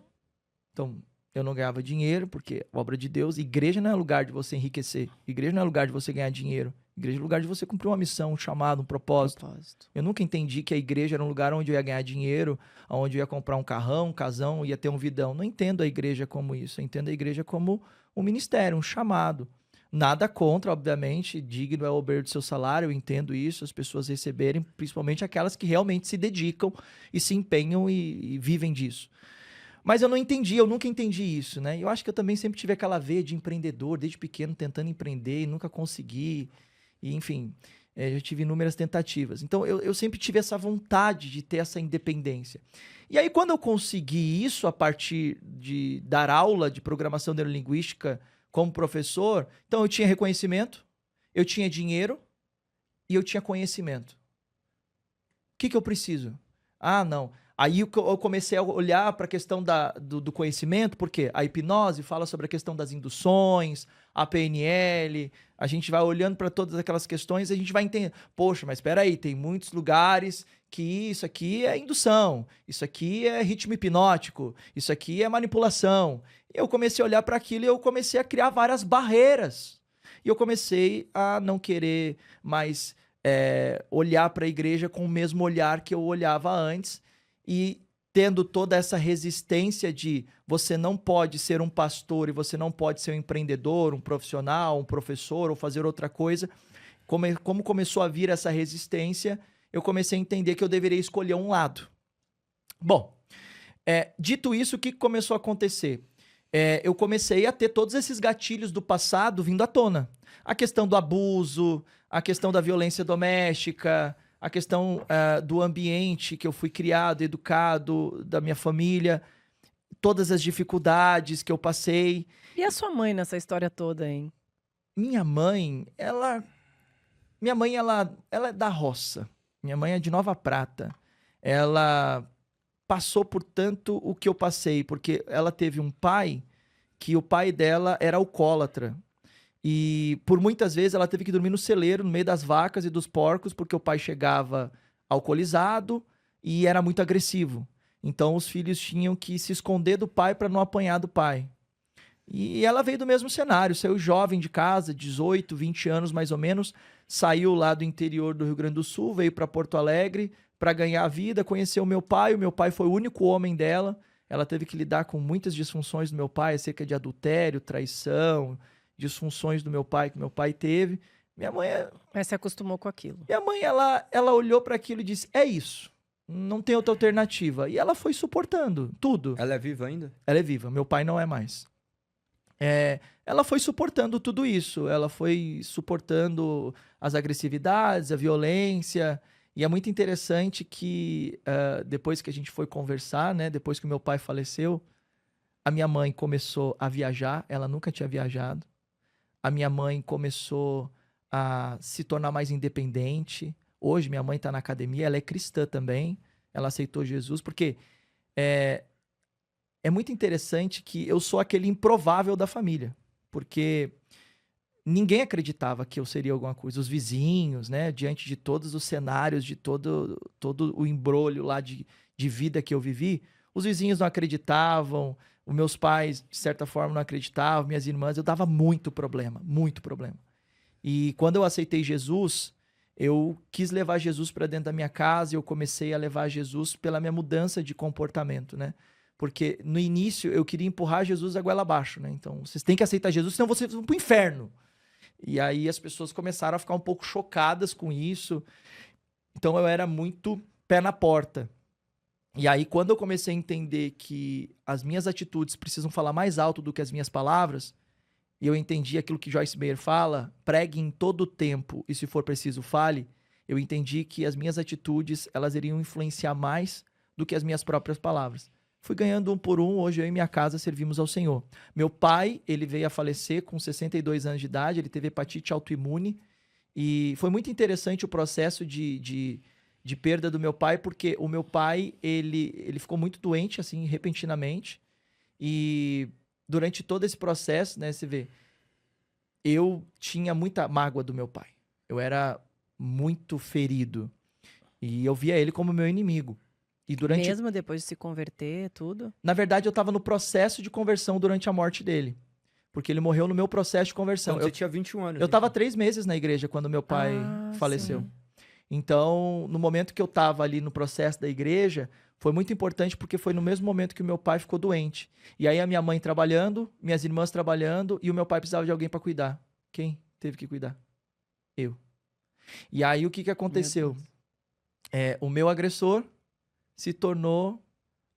[SPEAKER 3] Então, eu não ganhava dinheiro, porque obra de Deus, igreja não é lugar de você enriquecer. Igreja não é lugar de você ganhar dinheiro. Igreja é lugar de você cumprir uma missão, um chamado, um propósito. Eu nunca entendi que a igreja era um lugar onde eu ia ganhar dinheiro, onde eu ia comprar um carrão, um casão, ia ter um vidão. Não entendo a igreja como isso. Eu entendo a igreja como um ministério, um chamado. Nada contra, obviamente, digno é o obeir do seu salário, eu entendo isso, as pessoas receberem, principalmente aquelas que realmente se dedicam e se empenham e vivem disso. Mas eu não entendi, eu nunca entendi isso, né? Eu acho que eu também sempre tive aquela veia de empreendedor, desde pequeno, tentando empreender e nunca consegui. E, enfim, já tive inúmeras tentativas. Então, eu sempre tive essa vontade de ter essa independência. E aí, quando eu consegui isso a partir de dar aula de programação neurolinguística como professor, então eu tinha reconhecimento, eu tinha dinheiro e eu tinha conhecimento. O que eu preciso? Ah, não. Aí eu comecei a olhar para a questão do conhecimento, porque a hipnose fala sobre a questão das induções, a PNL, a gente vai olhando para todas aquelas questões e a gente vai entender, poxa, mas espera aí, tem muitos lugares que isso aqui é indução, isso aqui é ritmo hipnótico, isso aqui é manipulação. E eu comecei a olhar para aquilo e eu comecei a criar várias barreiras. E eu comecei a não querer mais olhar para a igreja com o mesmo olhar que eu olhava antes. E tendo toda essa resistência de você não pode ser um pastor e você não pode ser um empreendedor, um profissional, um professor ou fazer outra coisa, como começou a vir essa resistência, eu comecei a entender que eu deveria escolher um lado. Bom, dito isso, o que começou a acontecer? Eu comecei a ter todos esses gatilhos do passado vindo à tona. A questão do abuso, a questão da violência doméstica, a questão do ambiente que eu fui criado, educado, da minha família, todas as dificuldades que eu passei.
[SPEAKER 2] E a sua mãe nessa história toda, hein?
[SPEAKER 3] Minha mãe, ela é da roça. Minha mãe é de Nova Prata. Ela passou por tanto o que eu passei, porque ela teve um pai que o pai dela era alcoólatra. E por muitas vezes ela teve que dormir no celeiro, no meio das vacas e dos porcos, porque o pai chegava alcoolizado e era muito agressivo. Então os filhos tinham que se esconder do pai para não apanhar do pai. E ela veio do mesmo cenário, saiu jovem de casa, 18, 20 anos mais ou menos, saiu lá do interior do Rio Grande do Sul, veio para Porto Alegre para ganhar a vida, conheceu o meu pai foi o único homem dela. ela teve que lidar com muitas disfunções do meu pai, acerca de adultério, traição, disfunções do meu pai que meu pai teve. Minha mãe,
[SPEAKER 2] Mas se acostumou com aquilo.
[SPEAKER 3] ela olhou para aquilo e disse, é isso, não tem outra alternativa. E ela foi suportando tudo.
[SPEAKER 1] Ela é viva ainda?
[SPEAKER 3] Ela é viva, meu pai não é mais. Ela foi suportando tudo isso, ela foi suportando as agressividades, a violência, e é muito interessante que depois que a gente foi conversar, né, depois que meu pai faleceu, a minha mãe começou a viajar, ela nunca tinha viajado, a minha mãe começou a se tornar mais independente, hoje minha mãe está na academia, ela é cristã também, ela aceitou Jesus, porque é muito interessante que eu sou aquele improvável da família, porque ninguém acreditava que eu seria alguma coisa. Os vizinhos, né, diante de todos os cenários, de todo o embrolho lá de vida que eu vivi, os vizinhos não acreditavam, os meus pais, de certa forma, não acreditavam, minhas irmãs, eu dava muito problema, muito problema. E quando eu aceitei Jesus, eu quis levar Jesus para dentro da minha casa e eu comecei a levar Jesus pela minha mudança de comportamento, né? Porque no início eu queria empurrar Jesus a goela abaixo, né? Então, vocês têm que aceitar Jesus, senão vocês vão pro inferno. E aí as pessoas começaram a ficar um pouco chocadas com isso. Então eu era muito pé na porta. E aí quando eu comecei a entender que as minhas atitudes precisam falar mais alto do que as minhas palavras, e eu entendi aquilo que Joyce Meyer fala, pregue em todo o tempo e se for preciso fale, eu entendi que as minhas atitudes elas iriam influenciar mais do que as minhas próprias palavras. Fui ganhando um por um, hoje eu e minha casa servimos ao Senhor. Meu pai, ele veio a falecer com 62 anos de idade, ele teve hepatite autoimune, e foi muito interessante o processo de perda do meu pai, porque o meu pai, ele ficou muito doente, assim, repentinamente, e durante todo esse processo, né, você vê, eu tinha muita mágoa do meu pai, eu era muito ferido, e eu via ele como meu inimigo. E
[SPEAKER 2] Mesmo depois de se converter, tudo?
[SPEAKER 3] Na verdade, eu estava no processo de conversão durante a morte dele. Porque ele morreu no meu processo de conversão.
[SPEAKER 1] Então, você tinha 21 anos.
[SPEAKER 3] Eu estava 3 meses na igreja quando meu pai faleceu.
[SPEAKER 2] Sim.
[SPEAKER 3] Então, no momento que eu estava ali no processo da igreja, foi muito importante porque foi no mesmo momento que o meu pai ficou doente. E aí a minha mãe trabalhando, minhas irmãs trabalhando, e o meu pai precisava de alguém para cuidar. Quem teve que cuidar? Eu. E aí o que aconteceu? O meu agressor se tornou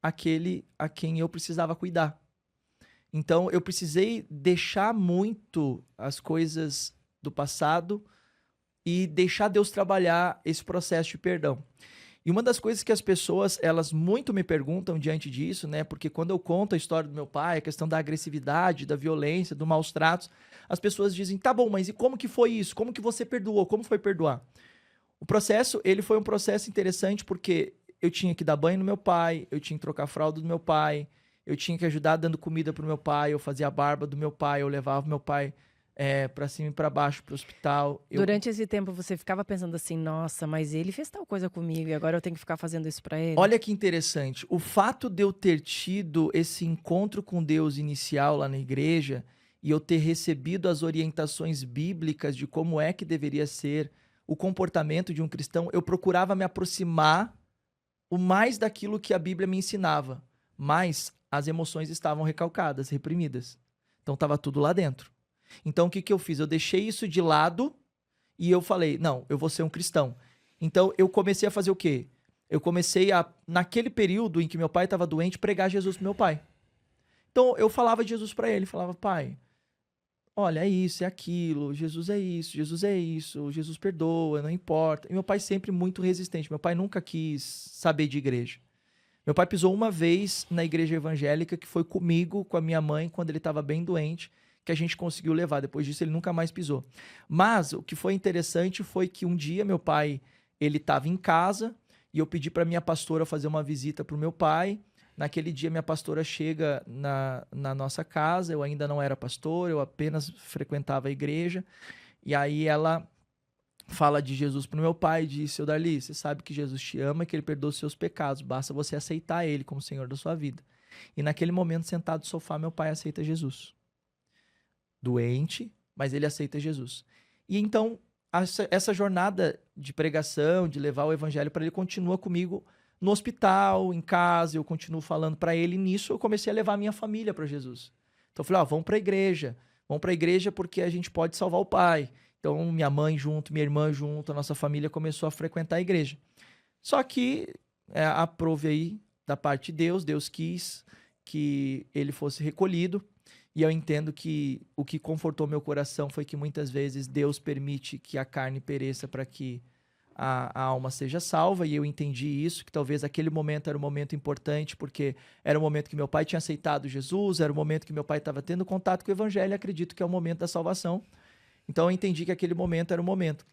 [SPEAKER 3] aquele a quem eu precisava cuidar. Então, eu precisei deixar muito as coisas do passado e deixar Deus trabalhar esse processo de perdão. E uma das coisas que as pessoas, elas muito me perguntam diante disso, né? Porque quando eu conto a história do meu pai, a questão da agressividade, da violência, do maus tratos, as pessoas dizem, tá bom, mas e como que foi isso? Como que você perdoou? Como foi perdoar? O processo, ele foi um processo interessante porque eu tinha que dar banho no meu pai, eu tinha que trocar a fralda do meu pai, eu tinha que ajudar dando comida pro meu pai, eu fazia a barba do meu pai, eu levava meu pai pra cima e pra baixo pro hospital.
[SPEAKER 2] Durante esse tempo você ficava pensando assim, nossa, mas ele fez tal coisa comigo e agora eu tenho que ficar fazendo isso pra ele?
[SPEAKER 3] Olha que interessante, o fato de eu ter tido esse encontro com Deus inicial lá na igreja e eu ter recebido as orientações bíblicas de como é que deveria ser o comportamento de um cristão, eu procurava me aproximar o mais daquilo que a Bíblia me ensinava, mas as emoções estavam recalcadas, reprimidas. Então estava tudo lá dentro. Então o que eu fiz? Eu deixei isso de lado e eu falei, não, eu vou ser um cristão. Então eu comecei a fazer o quê? Eu comecei a, naquele período em que meu pai estava doente, pregar Jesus pro meu pai. Então eu falava de Jesus para ele, falava, pai, olha, é isso, é aquilo, Jesus é isso, Jesus perdoa, não importa. E meu pai sempre muito resistente, meu pai nunca quis saber de igreja. Meu pai pisou uma vez na igreja evangélica, que foi comigo, com a minha mãe, quando ele estava bem doente, que a gente conseguiu levar. Depois disso, ele nunca mais pisou. Mas o que foi interessante foi que um dia meu pai, ele estava em casa e eu pedi para minha pastora fazer uma visita para o meu pai. Naquele dia, minha pastora chega na nossa casa, eu ainda não era pastor, eu apenas frequentava a igreja. E aí ela fala de Jesus para o meu pai e diz, seu Darli, você sabe que Jesus te ama e que ele perdoa os seus pecados, basta você aceitar ele como Senhor da sua vida. E naquele momento, sentado no sofá, meu pai aceita Jesus. Doente, mas ele aceita Jesus. E então, essa jornada de pregação, de levar o evangelho para ele, continua comigo no hospital, em casa, eu continuo falando para ele. E nisso eu comecei a levar a minha família para Jesus. Então eu falei, vamos para a igreja. Vamos para a igreja porque a gente pode salvar o pai. Então minha mãe junto, minha irmã junto, a nossa família começou a frequentar a igreja. Só que aprove aí da parte de Deus. Deus quis que ele fosse recolhido. E eu entendo que o que confortou meu coração foi que muitas vezes Deus permite que a carne pereça para que a alma seja salva. E eu entendi isso, que talvez aquele momento era um momento importante, porque era o momento que meu pai tinha aceitado Jesus, era o momento que meu pai estava tendo contato com o evangelho, e acredito que é o momento da salvação. Então eu entendi que aquele momento era o momento.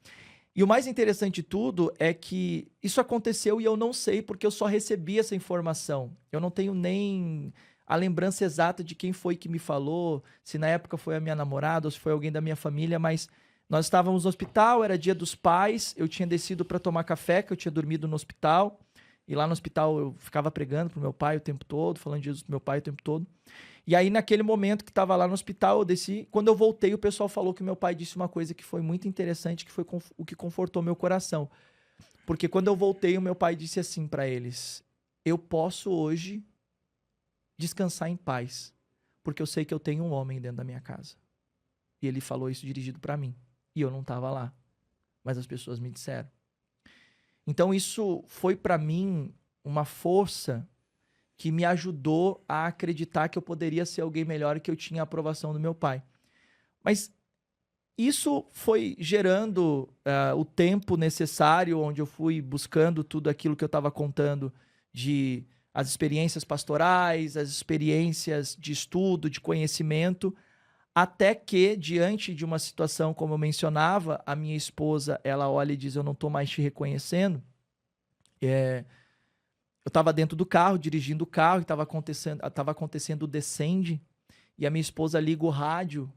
[SPEAKER 3] E o mais interessante de tudo é que isso aconteceu e eu não sei, porque eu só recebi essa informação. Eu não tenho nem a lembrança exata de quem foi que me falou, se na época foi a minha namorada ou se foi alguém da minha família, mas nós estávamos no hospital, era dia dos pais, eu tinha descido para tomar café, que eu tinha dormido no hospital, e lá no hospital eu ficava pregando pro meu pai o tempo todo, falando de Jesus pro meu pai o tempo todo. E aí naquele momento que estava lá no hospital, eu desci, quando eu voltei o pessoal falou que meu pai disse uma coisa que foi muito interessante, que foi o que confortou meu coração. Porque quando eu voltei, o meu pai disse assim para eles, eu posso hoje descansar em paz, porque eu sei que eu tenho um homem dentro da minha casa. E ele falou isso dirigido para mim. E eu não estava lá. Mas as pessoas me disseram. Então isso foi para mim uma força que me ajudou a acreditar que eu poderia ser alguém melhor e que eu tinha a aprovação do meu pai. Mas isso foi gerando o tempo necessário, onde eu fui buscando tudo aquilo que eu estava contando de as experiências pastorais, as experiências de estudo, de conhecimento, até que, diante de uma situação como eu mencionava, a minha esposa, ela olha e diz, eu não estou mais te reconhecendo. Eu estava dentro do carro, dirigindo o carro, e estava acontecendo o descende, e a minha esposa liga o rádio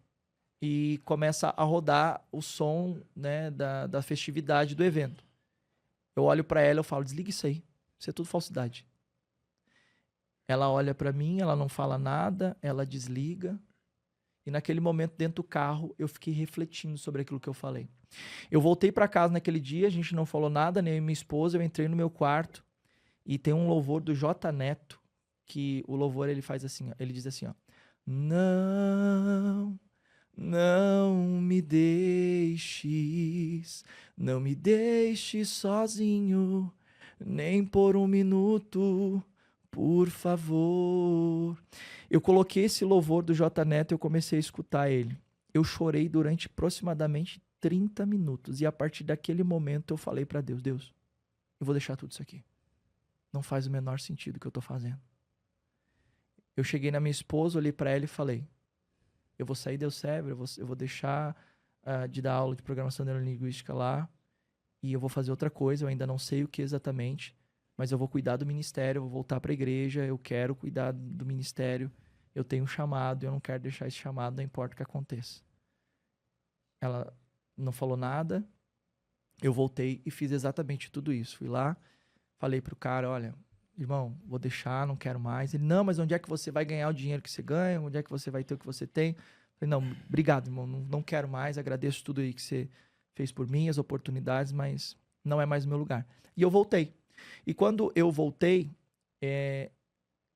[SPEAKER 3] e começa a rodar o som, né, da festividade do evento. Eu olho para ela e falo, desliga isso aí, isso é tudo falsidade. Ela olha para mim, ela não fala nada, ela desliga. E naquele momento, dentro do carro, eu fiquei refletindo sobre aquilo que eu falei. Eu voltei para casa naquele dia, a gente não falou nada, nem eu e minha esposa. Eu entrei no meu quarto e tem um louvor do J Neto, que o louvor ele faz assim, ó, ele diz assim, ó, não me deixes sozinho, nem por um minuto, por favor. Eu coloquei esse louvor do J Neto e eu comecei a escutar ele. Eu chorei durante aproximadamente 30 minutos. E a partir daquele momento eu falei para Deus, Deus, eu vou deixar tudo isso aqui. Não faz o menor sentido o que eu tô fazendo. Eu cheguei na minha esposa, olhei para ela e falei, eu vou sair da Eusébio, eu vou deixar de dar aula de programação neurolinguística lá e eu vou fazer outra coisa, eu ainda não sei o que exatamente, mas eu vou cuidar do ministério, eu vou voltar para a igreja, eu quero cuidar do ministério, eu tenho um chamado, eu não quero deixar esse chamado, não importa o que aconteça. Ela não falou nada, eu voltei e fiz exatamente tudo isso. Fui lá, falei pro cara, olha, irmão, vou deixar, não quero mais. Ele, não, mas onde é que você vai ganhar o dinheiro que você ganha? Onde é que você vai ter o que você tem? Falei, não, obrigado, irmão, não quero mais, agradeço tudo aí que você fez por mim, as oportunidades, mas não é mais o meu lugar. E eu voltei. E quando eu voltei,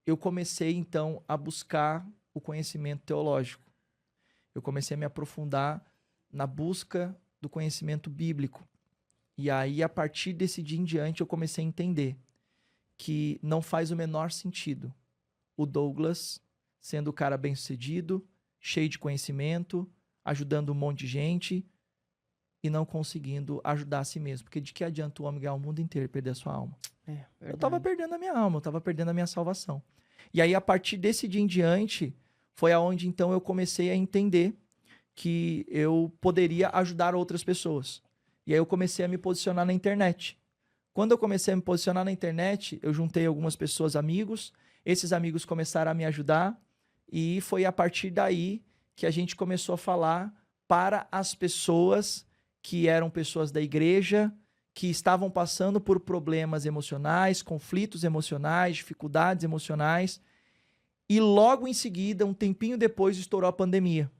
[SPEAKER 3] eu comecei, então, a buscar o conhecimento teológico. Eu comecei a me aprofundar na busca do conhecimento bíblico. E aí, a partir desse dia em diante, eu comecei a entender que não faz o menor sentido o Douglas sendo o cara bem-sucedido, cheio de conhecimento, ajudando um monte de gente e não conseguindo ajudar a si mesmo. Porque de que adianta o homem ganhar o mundo inteiro e perder a sua alma? Eu estava perdendo a minha alma, eu estava perdendo a minha salvação. E aí, a partir desse dia em diante, foi aonde então eu comecei a entender que eu poderia ajudar outras pessoas. E aí eu comecei a me posicionar na internet. Quando eu comecei a me posicionar na internet, eu juntei algumas pessoas, amigos. Esses amigos começaram a me ajudar. E foi a partir daí que a gente começou a falar para as pessoas que eram pessoas da igreja, que estavam passando por problemas emocionais, conflitos emocionais, dificuldades emocionais. E logo em seguida, um tempinho depois, estourou a pandemia.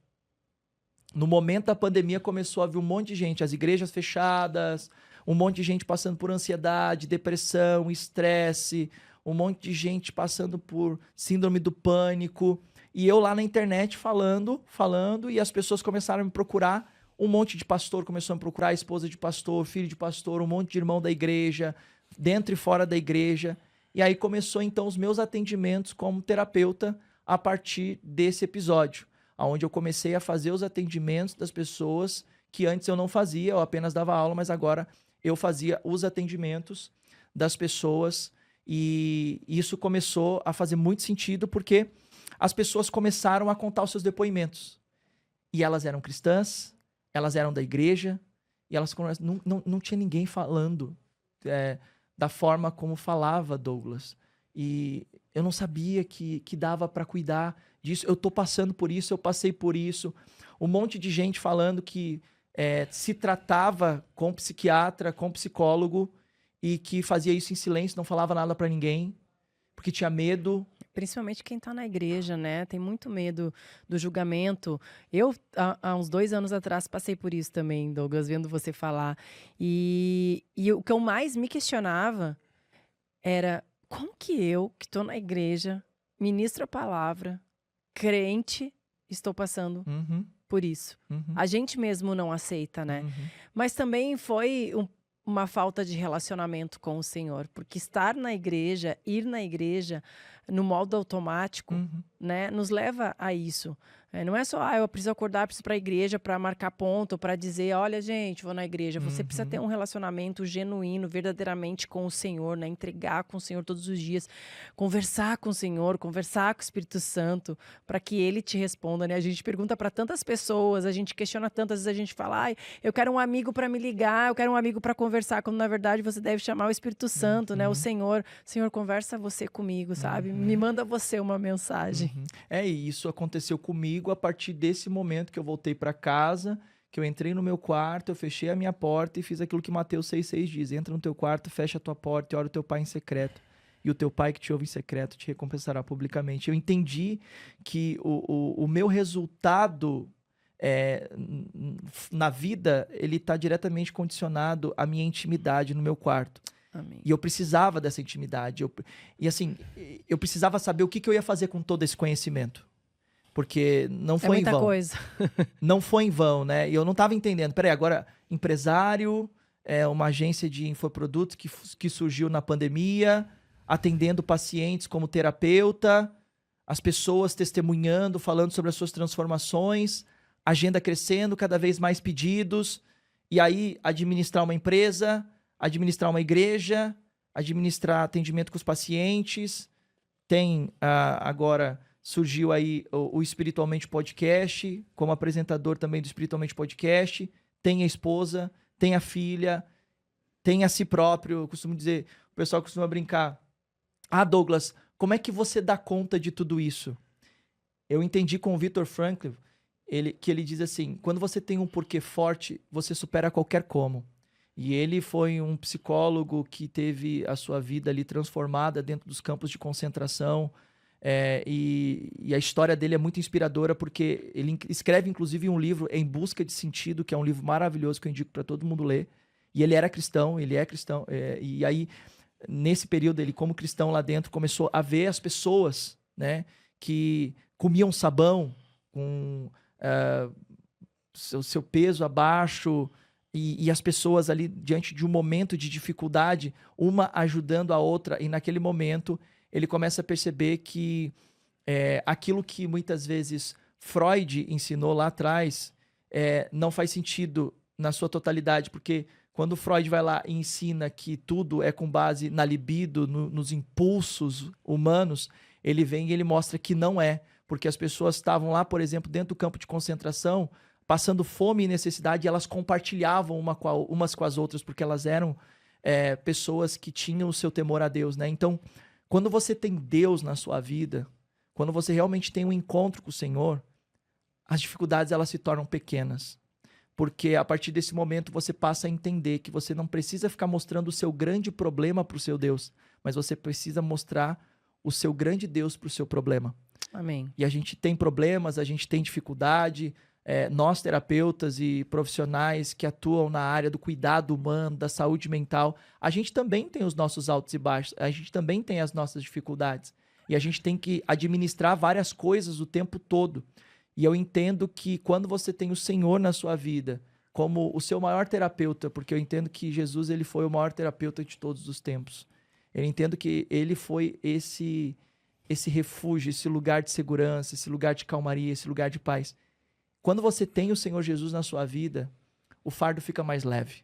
[SPEAKER 3] No momento da pandemia começou a vir um monte de gente, as igrejas fechadas, um monte de gente passando por ansiedade, depressão, estresse, um monte de gente passando por síndrome do pânico. E eu lá na internet falando, e as pessoas começaram a me procurar. Um monte de pastor começou a me procurar, esposa de pastor, filho de pastor, um monte de irmão da igreja, dentro e fora da igreja. E aí começou então os meus atendimentos como terapeuta a partir desse episódio, onde eu comecei a fazer os atendimentos das pessoas que antes eu não fazia, eu apenas dava aula, mas agora eu fazia os atendimentos das pessoas. E isso começou a fazer muito sentido porque as pessoas começaram a contar os seus depoimentos. E elas eram cristãs, elas eram da igreja, e elas não tinha ninguém falando da forma como falava Douglas. E eu não sabia que dava para cuidar disso. Eu tô passando por isso, eu passei por isso. Um monte de gente falando que se tratava com psiquiatra, com psicólogo, e que fazia isso em silêncio, não falava nada para ninguém, porque tinha medo.
[SPEAKER 2] Principalmente quem está na igreja, né? Tem muito medo do julgamento. Eu, há uns 2 anos atrás, passei por isso também, Douglas, vendo você falar. E o que eu mais me questionava era como que eu, que estou na igreja, ministro a palavra, crente, estou passando por isso. A gente mesmo não aceita, né? Mas também foi uma falta de relacionamento com o Senhor, porque estar na igreja, ir na igreja no modo automático, né, nos leva a isso. Não é só, eu preciso acordar, preciso ir para a igreja para marcar ponto, para dizer, olha, gente, vou na igreja. Você precisa ter um relacionamento genuíno, verdadeiramente com o Senhor, né? Entregar com o Senhor todos os dias, conversar com o Senhor, conversar com o Espírito Santo, para que Ele te responda, né? A gente pergunta para tantas pessoas, a gente questiona tantas vezes, a gente fala, eu quero um amigo para me ligar, eu quero um amigo para conversar, quando na verdade você deve chamar o Espírito Santo, né? O Senhor, conversa você comigo, sabe? Me manda você uma mensagem.
[SPEAKER 3] E isso aconteceu comigo a partir desse momento que eu voltei para casa, que eu entrei no meu quarto, eu fechei a minha porta e fiz aquilo que Mateus 6,6 diz: entra no teu quarto, fecha a tua porta e ora o teu pai em secreto. E o teu pai que te ouve em secreto te recompensará publicamente. Eu entendi que o meu resultado na vida, ele está diretamente condicionado à minha intimidade no meu quarto.
[SPEAKER 2] Amém.
[SPEAKER 3] E eu precisava dessa intimidade. Eu precisava saber o que eu ia fazer com todo esse conhecimento. Porque não foi em vão.
[SPEAKER 2] É muita coisa.
[SPEAKER 3] Não foi em vão, né? E eu não estava entendendo. Peraí, agora, empresário, uma agência de infoprodutos que surgiu na pandemia, atendendo pacientes como terapeuta, as pessoas testemunhando, falando sobre as suas transformações, agenda crescendo, cada vez mais pedidos, e aí administrar uma empresa, administrar uma igreja, administrar atendimento com os pacientes. Tem agora... Surgiu aí o Espiritualmente Podcast, como apresentador também do Espiritualmente Podcast. Tem a esposa, tem a filha, tem a si próprio. Eu costumo dizer, o pessoal costuma brincar. Douglas, como é que você dá conta de tudo isso? Eu entendi com o Viktor Frankl, que ele diz assim, quando você tem um porquê forte, você supera qualquer como. E ele foi um psicólogo que teve a sua vida ali transformada dentro dos campos de concentração. E a história dele é muito inspiradora porque ele escreve inclusive um livro Em Busca de Sentido, que é um livro maravilhoso que eu indico para todo mundo ler. E ele era cristão, ele é cristão. E aí, nesse período, ele como cristão lá dentro começou a ver as pessoas, né, que comiam sabão com seu peso abaixo e as pessoas ali diante de um momento de dificuldade, uma ajudando a outra, e naquele momento ele começa a perceber que aquilo que muitas vezes Freud ensinou lá atrás não faz sentido na sua totalidade, porque quando Freud vai lá e ensina que tudo é com base na libido, nos impulsos humanos, ele vem e ele mostra que não é, porque as pessoas estavam lá, por exemplo, dentro do campo de concentração, passando fome e necessidade, e elas compartilhavam umas com as outras, porque elas eram pessoas que tinham o seu temor a Deus, né? Então, quando você tem Deus na sua vida, quando você realmente tem um encontro com o Senhor, as dificuldades elas se tornam pequenas. Porque a partir desse momento você passa a entender que você não precisa ficar mostrando o seu grande problema para o seu Deus, mas você precisa mostrar o seu grande Deus para o seu problema.
[SPEAKER 2] Amém.
[SPEAKER 3] E a gente tem problemas, a gente tem dificuldade, nós terapeutas e profissionais que atuam na área do cuidado humano, da saúde mental, a gente também tem os nossos altos e baixos, a gente também tem as nossas dificuldades. E a gente tem que administrar várias coisas o tempo todo. E eu entendo que quando você tem o Senhor na sua vida como o seu maior terapeuta, porque eu entendo que Jesus ele foi o maior terapeuta de todos os tempos. Eu entendo que ele foi esse refúgio, esse lugar de segurança, esse lugar de calmaria, esse lugar de paz. Quando você tem o Senhor Jesus na sua vida, o fardo fica mais leve.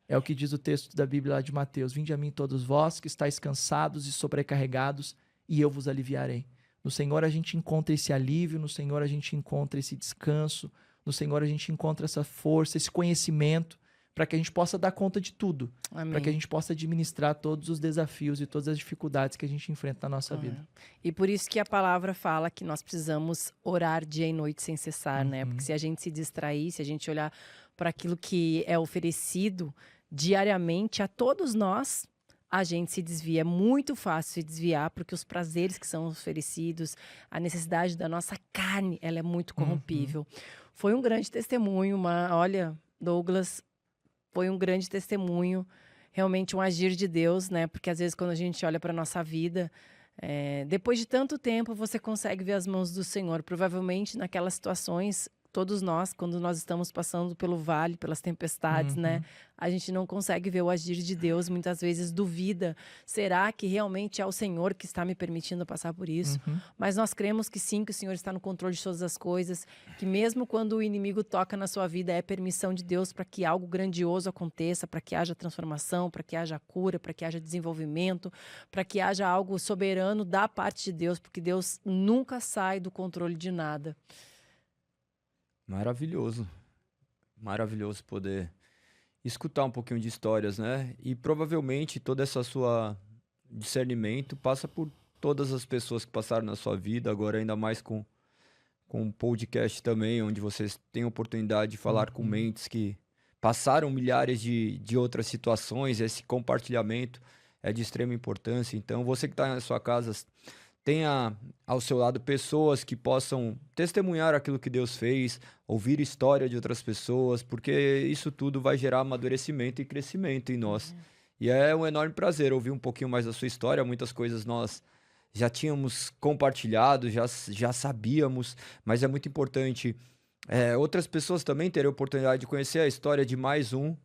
[SPEAKER 3] É o que diz o texto da Bíblia lá de Mateus. Vinde a mim todos vós que estáis cansados e sobrecarregados, e eu vos aliviarei. No Senhor a gente encontra esse alívio, no Senhor a gente encontra esse descanso, no Senhor a gente encontra essa força, esse conhecimento, para que a gente possa dar conta de tudo. Para que a gente possa administrar todos os desafios e todas as dificuldades que a gente enfrenta na nossa vida.
[SPEAKER 2] E por isso que a palavra fala que nós precisamos orar dia e noite sem cessar, né? Porque se a gente se distrair, se a gente olhar para aquilo que é oferecido diariamente a todos nós, a gente se desvia. É muito fácil se desviar, porque os prazeres que são oferecidos, a necessidade da nossa carne, ela é muito corrompível. Foi um grande testemunho, olha, Douglas, foi um grande testemunho, realmente um agir de Deus, né? Porque às vezes quando a gente olha para a nossa vida, depois de tanto tempo você consegue ver as mãos do Senhor. Provavelmente naquelas situações, todos nós, quando nós estamos passando pelo vale, pelas tempestades, né? A gente não consegue ver o agir de Deus, muitas vezes duvida. Será que realmente é o Senhor que está me permitindo passar por isso? Mas nós cremos que sim, que o Senhor está no controle de todas as coisas, que mesmo quando o inimigo toca na sua vida, é permissão de Deus para que algo grandioso aconteça, para que haja transformação, para que haja cura, para que haja desenvolvimento, para que haja algo soberano da parte de Deus, porque Deus nunca sai do controle de nada.
[SPEAKER 1] Maravilhoso. Maravilhoso poder escutar um pouquinho de histórias, né? E provavelmente todo essa sua discernimento passa por todas as pessoas que passaram na sua vida, agora ainda mais com um podcast também, onde vocês têm a oportunidade de falar com mentes que passaram milhares de outras situações. Esse compartilhamento é de extrema importância. Então, você que está na sua casa, tenha ao seu lado pessoas que possam testemunhar aquilo que Deus fez, ouvir história de outras pessoas, porque isso tudo vai gerar amadurecimento e crescimento em nós. E é um enorme prazer ouvir um pouquinho mais da sua história. Muitas coisas nós já tínhamos compartilhado, já sabíamos, mas é muito importante outras pessoas também terem a oportunidade de conhecer a história de mais um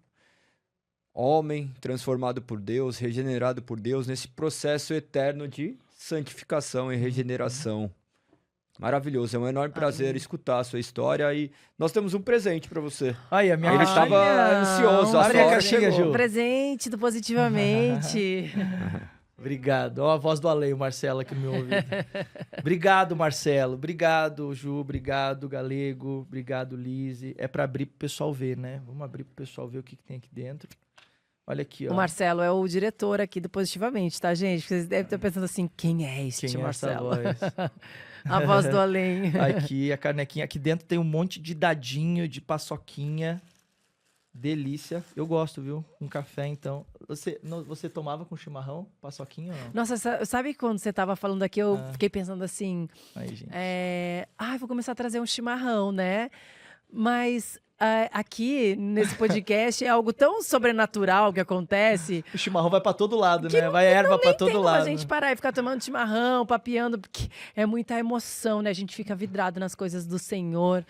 [SPEAKER 1] homem transformado por Deus, regenerado por Deus, nesse processo eterno de santificação e regeneração. Maravilhoso, é um enorme prazer escutar a sua história e nós temos um presente para você.
[SPEAKER 3] Ele
[SPEAKER 1] estava ansioso.
[SPEAKER 3] Abre a caixinha, Ju.
[SPEAKER 2] Presente do Positivamente.
[SPEAKER 3] Obrigado. Ó a voz do além, o Marcelo aqui no meu ouvido. Obrigado, Marcelo. Obrigado, Ju. Obrigado, Galego. Obrigado, Lise. É para abrir pro pessoal ver, né? Vamos abrir pro pessoal ver o que tem aqui dentro. Olha aqui, ó.
[SPEAKER 2] O Marcelo é o diretor aqui do Positivamente, tá, gente? Vocês devem estar pensando assim, quem é este Marcelo? A voz do além.
[SPEAKER 3] Aqui, a canequinha. Aqui dentro tem um monte de dadinho, de paçoquinha. Delícia. Eu gosto, viu? Um café, então. Você tomava com chimarrão, paçoquinha ou não?
[SPEAKER 2] Nossa, sabe quando você tava falando aqui, eu fiquei pensando assim...
[SPEAKER 3] Aí, gente.
[SPEAKER 2] Vou começar a trazer um chimarrão, né? Mas... aqui, nesse podcast, é algo tão sobrenatural que acontece.
[SPEAKER 3] O chimarrão vai pra todo lado, né? Vai erva pra todo lado.
[SPEAKER 2] A gente parar e ficar tomando chimarrão, papeando, porque é muita emoção, né? A gente fica vidrado nas coisas do Senhor,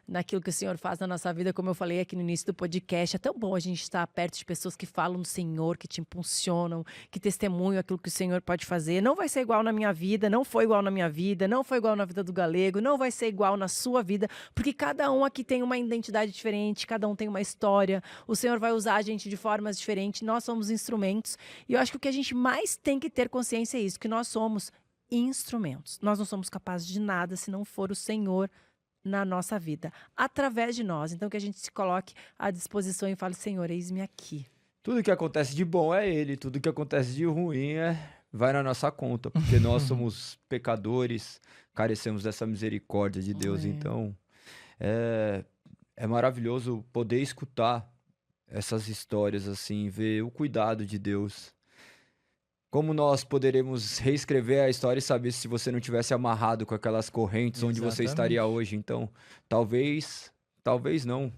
[SPEAKER 2] naquilo que o Senhor faz na nossa vida, como eu falei aqui no início do podcast. É tão bom a gente estar perto de pessoas que falam do Senhor, que te impulsionam, que testemunham aquilo que o Senhor pode fazer. Não vai ser igual na minha vida, não foi igual na minha vida, não foi igual na vida do Galego, não vai ser igual na sua vida, porque cada um aqui tem uma identidade diferente, cada um tem uma história. O Senhor vai usar a gente de formas diferentes, nós somos instrumentos. E eu acho que o que a gente mais tem que ter consciência é isso, que nós somos instrumentos. Nós não somos capazes de nada se não for o Senhor na nossa vida, através de nós. Então, que a gente se coloque à disposição e fale, Senhor, eis-me aqui.
[SPEAKER 1] Tudo que acontece de bom é Ele, tudo que acontece de ruim vai na nossa conta, porque nós somos pecadores, carecemos dessa misericórdia de Deus. Então, é maravilhoso poder escutar essas histórias, assim, ver o cuidado de Deus. Como nós poderemos reescrever a história e saber se você não tivesse amarrado com aquelas correntes, onde você estaria hoje? Então, talvez talvez não.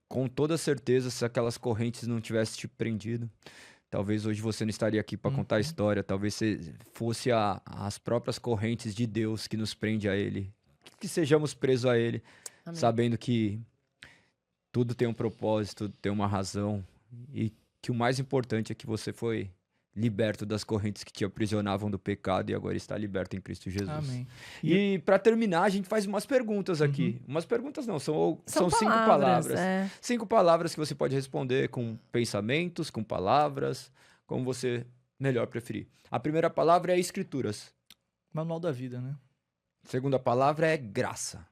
[SPEAKER 1] Com toda certeza, se aquelas correntes não tivessem te prendido, talvez hoje você não estaria aqui para contar a história. Talvez fosse as próprias correntes de Deus que nos prende a Ele. Que sejamos presos a Ele,
[SPEAKER 2] Amém.
[SPEAKER 1] sabendo que tudo tem um propósito, tudo tem uma razão. E que o mais importante é que você foi liberto das correntes que te aprisionavam do pecado e agora está liberto em Cristo Jesus.
[SPEAKER 3] Amém.
[SPEAKER 1] E para terminar, a gente faz umas perguntas aqui. Umas perguntas não, são 5 palavras. 5 palavras que você pode responder com pensamentos, com palavras, como você melhor preferir. A primeira palavra é escrituras.
[SPEAKER 3] Manual da vida, né?
[SPEAKER 1] Segunda palavra é graça.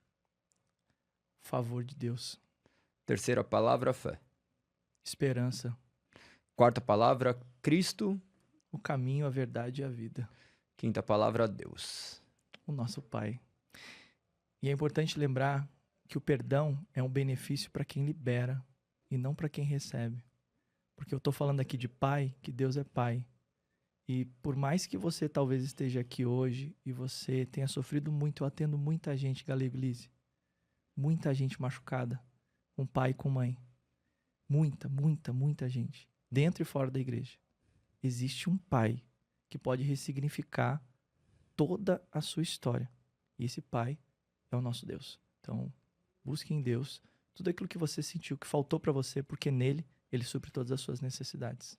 [SPEAKER 3] Favor de Deus.
[SPEAKER 1] Terceira palavra, fé.
[SPEAKER 3] Esperança.
[SPEAKER 1] Quarta palavra, Cristo.
[SPEAKER 3] O caminho, a verdade e a vida.
[SPEAKER 1] Quinta palavra, Deus.
[SPEAKER 3] O nosso Pai. E é importante lembrar que o perdão é um benefício para quem libera e não para quem recebe. Porque eu estou falando aqui de Pai, que Deus é Pai. E por mais que você talvez esteja aqui hoje e você tenha sofrido muito, eu atendo muita gente, Galego Lise. Muita gente machucada, com pai e com mãe. Muita gente. Dentro e fora da igreja. Existe um pai que pode ressignificar toda a sua história. E esse pai é o nosso Deus. Então, busque em Deus tudo aquilo que você sentiu que faltou para você, porque nele ele supre todas as suas necessidades.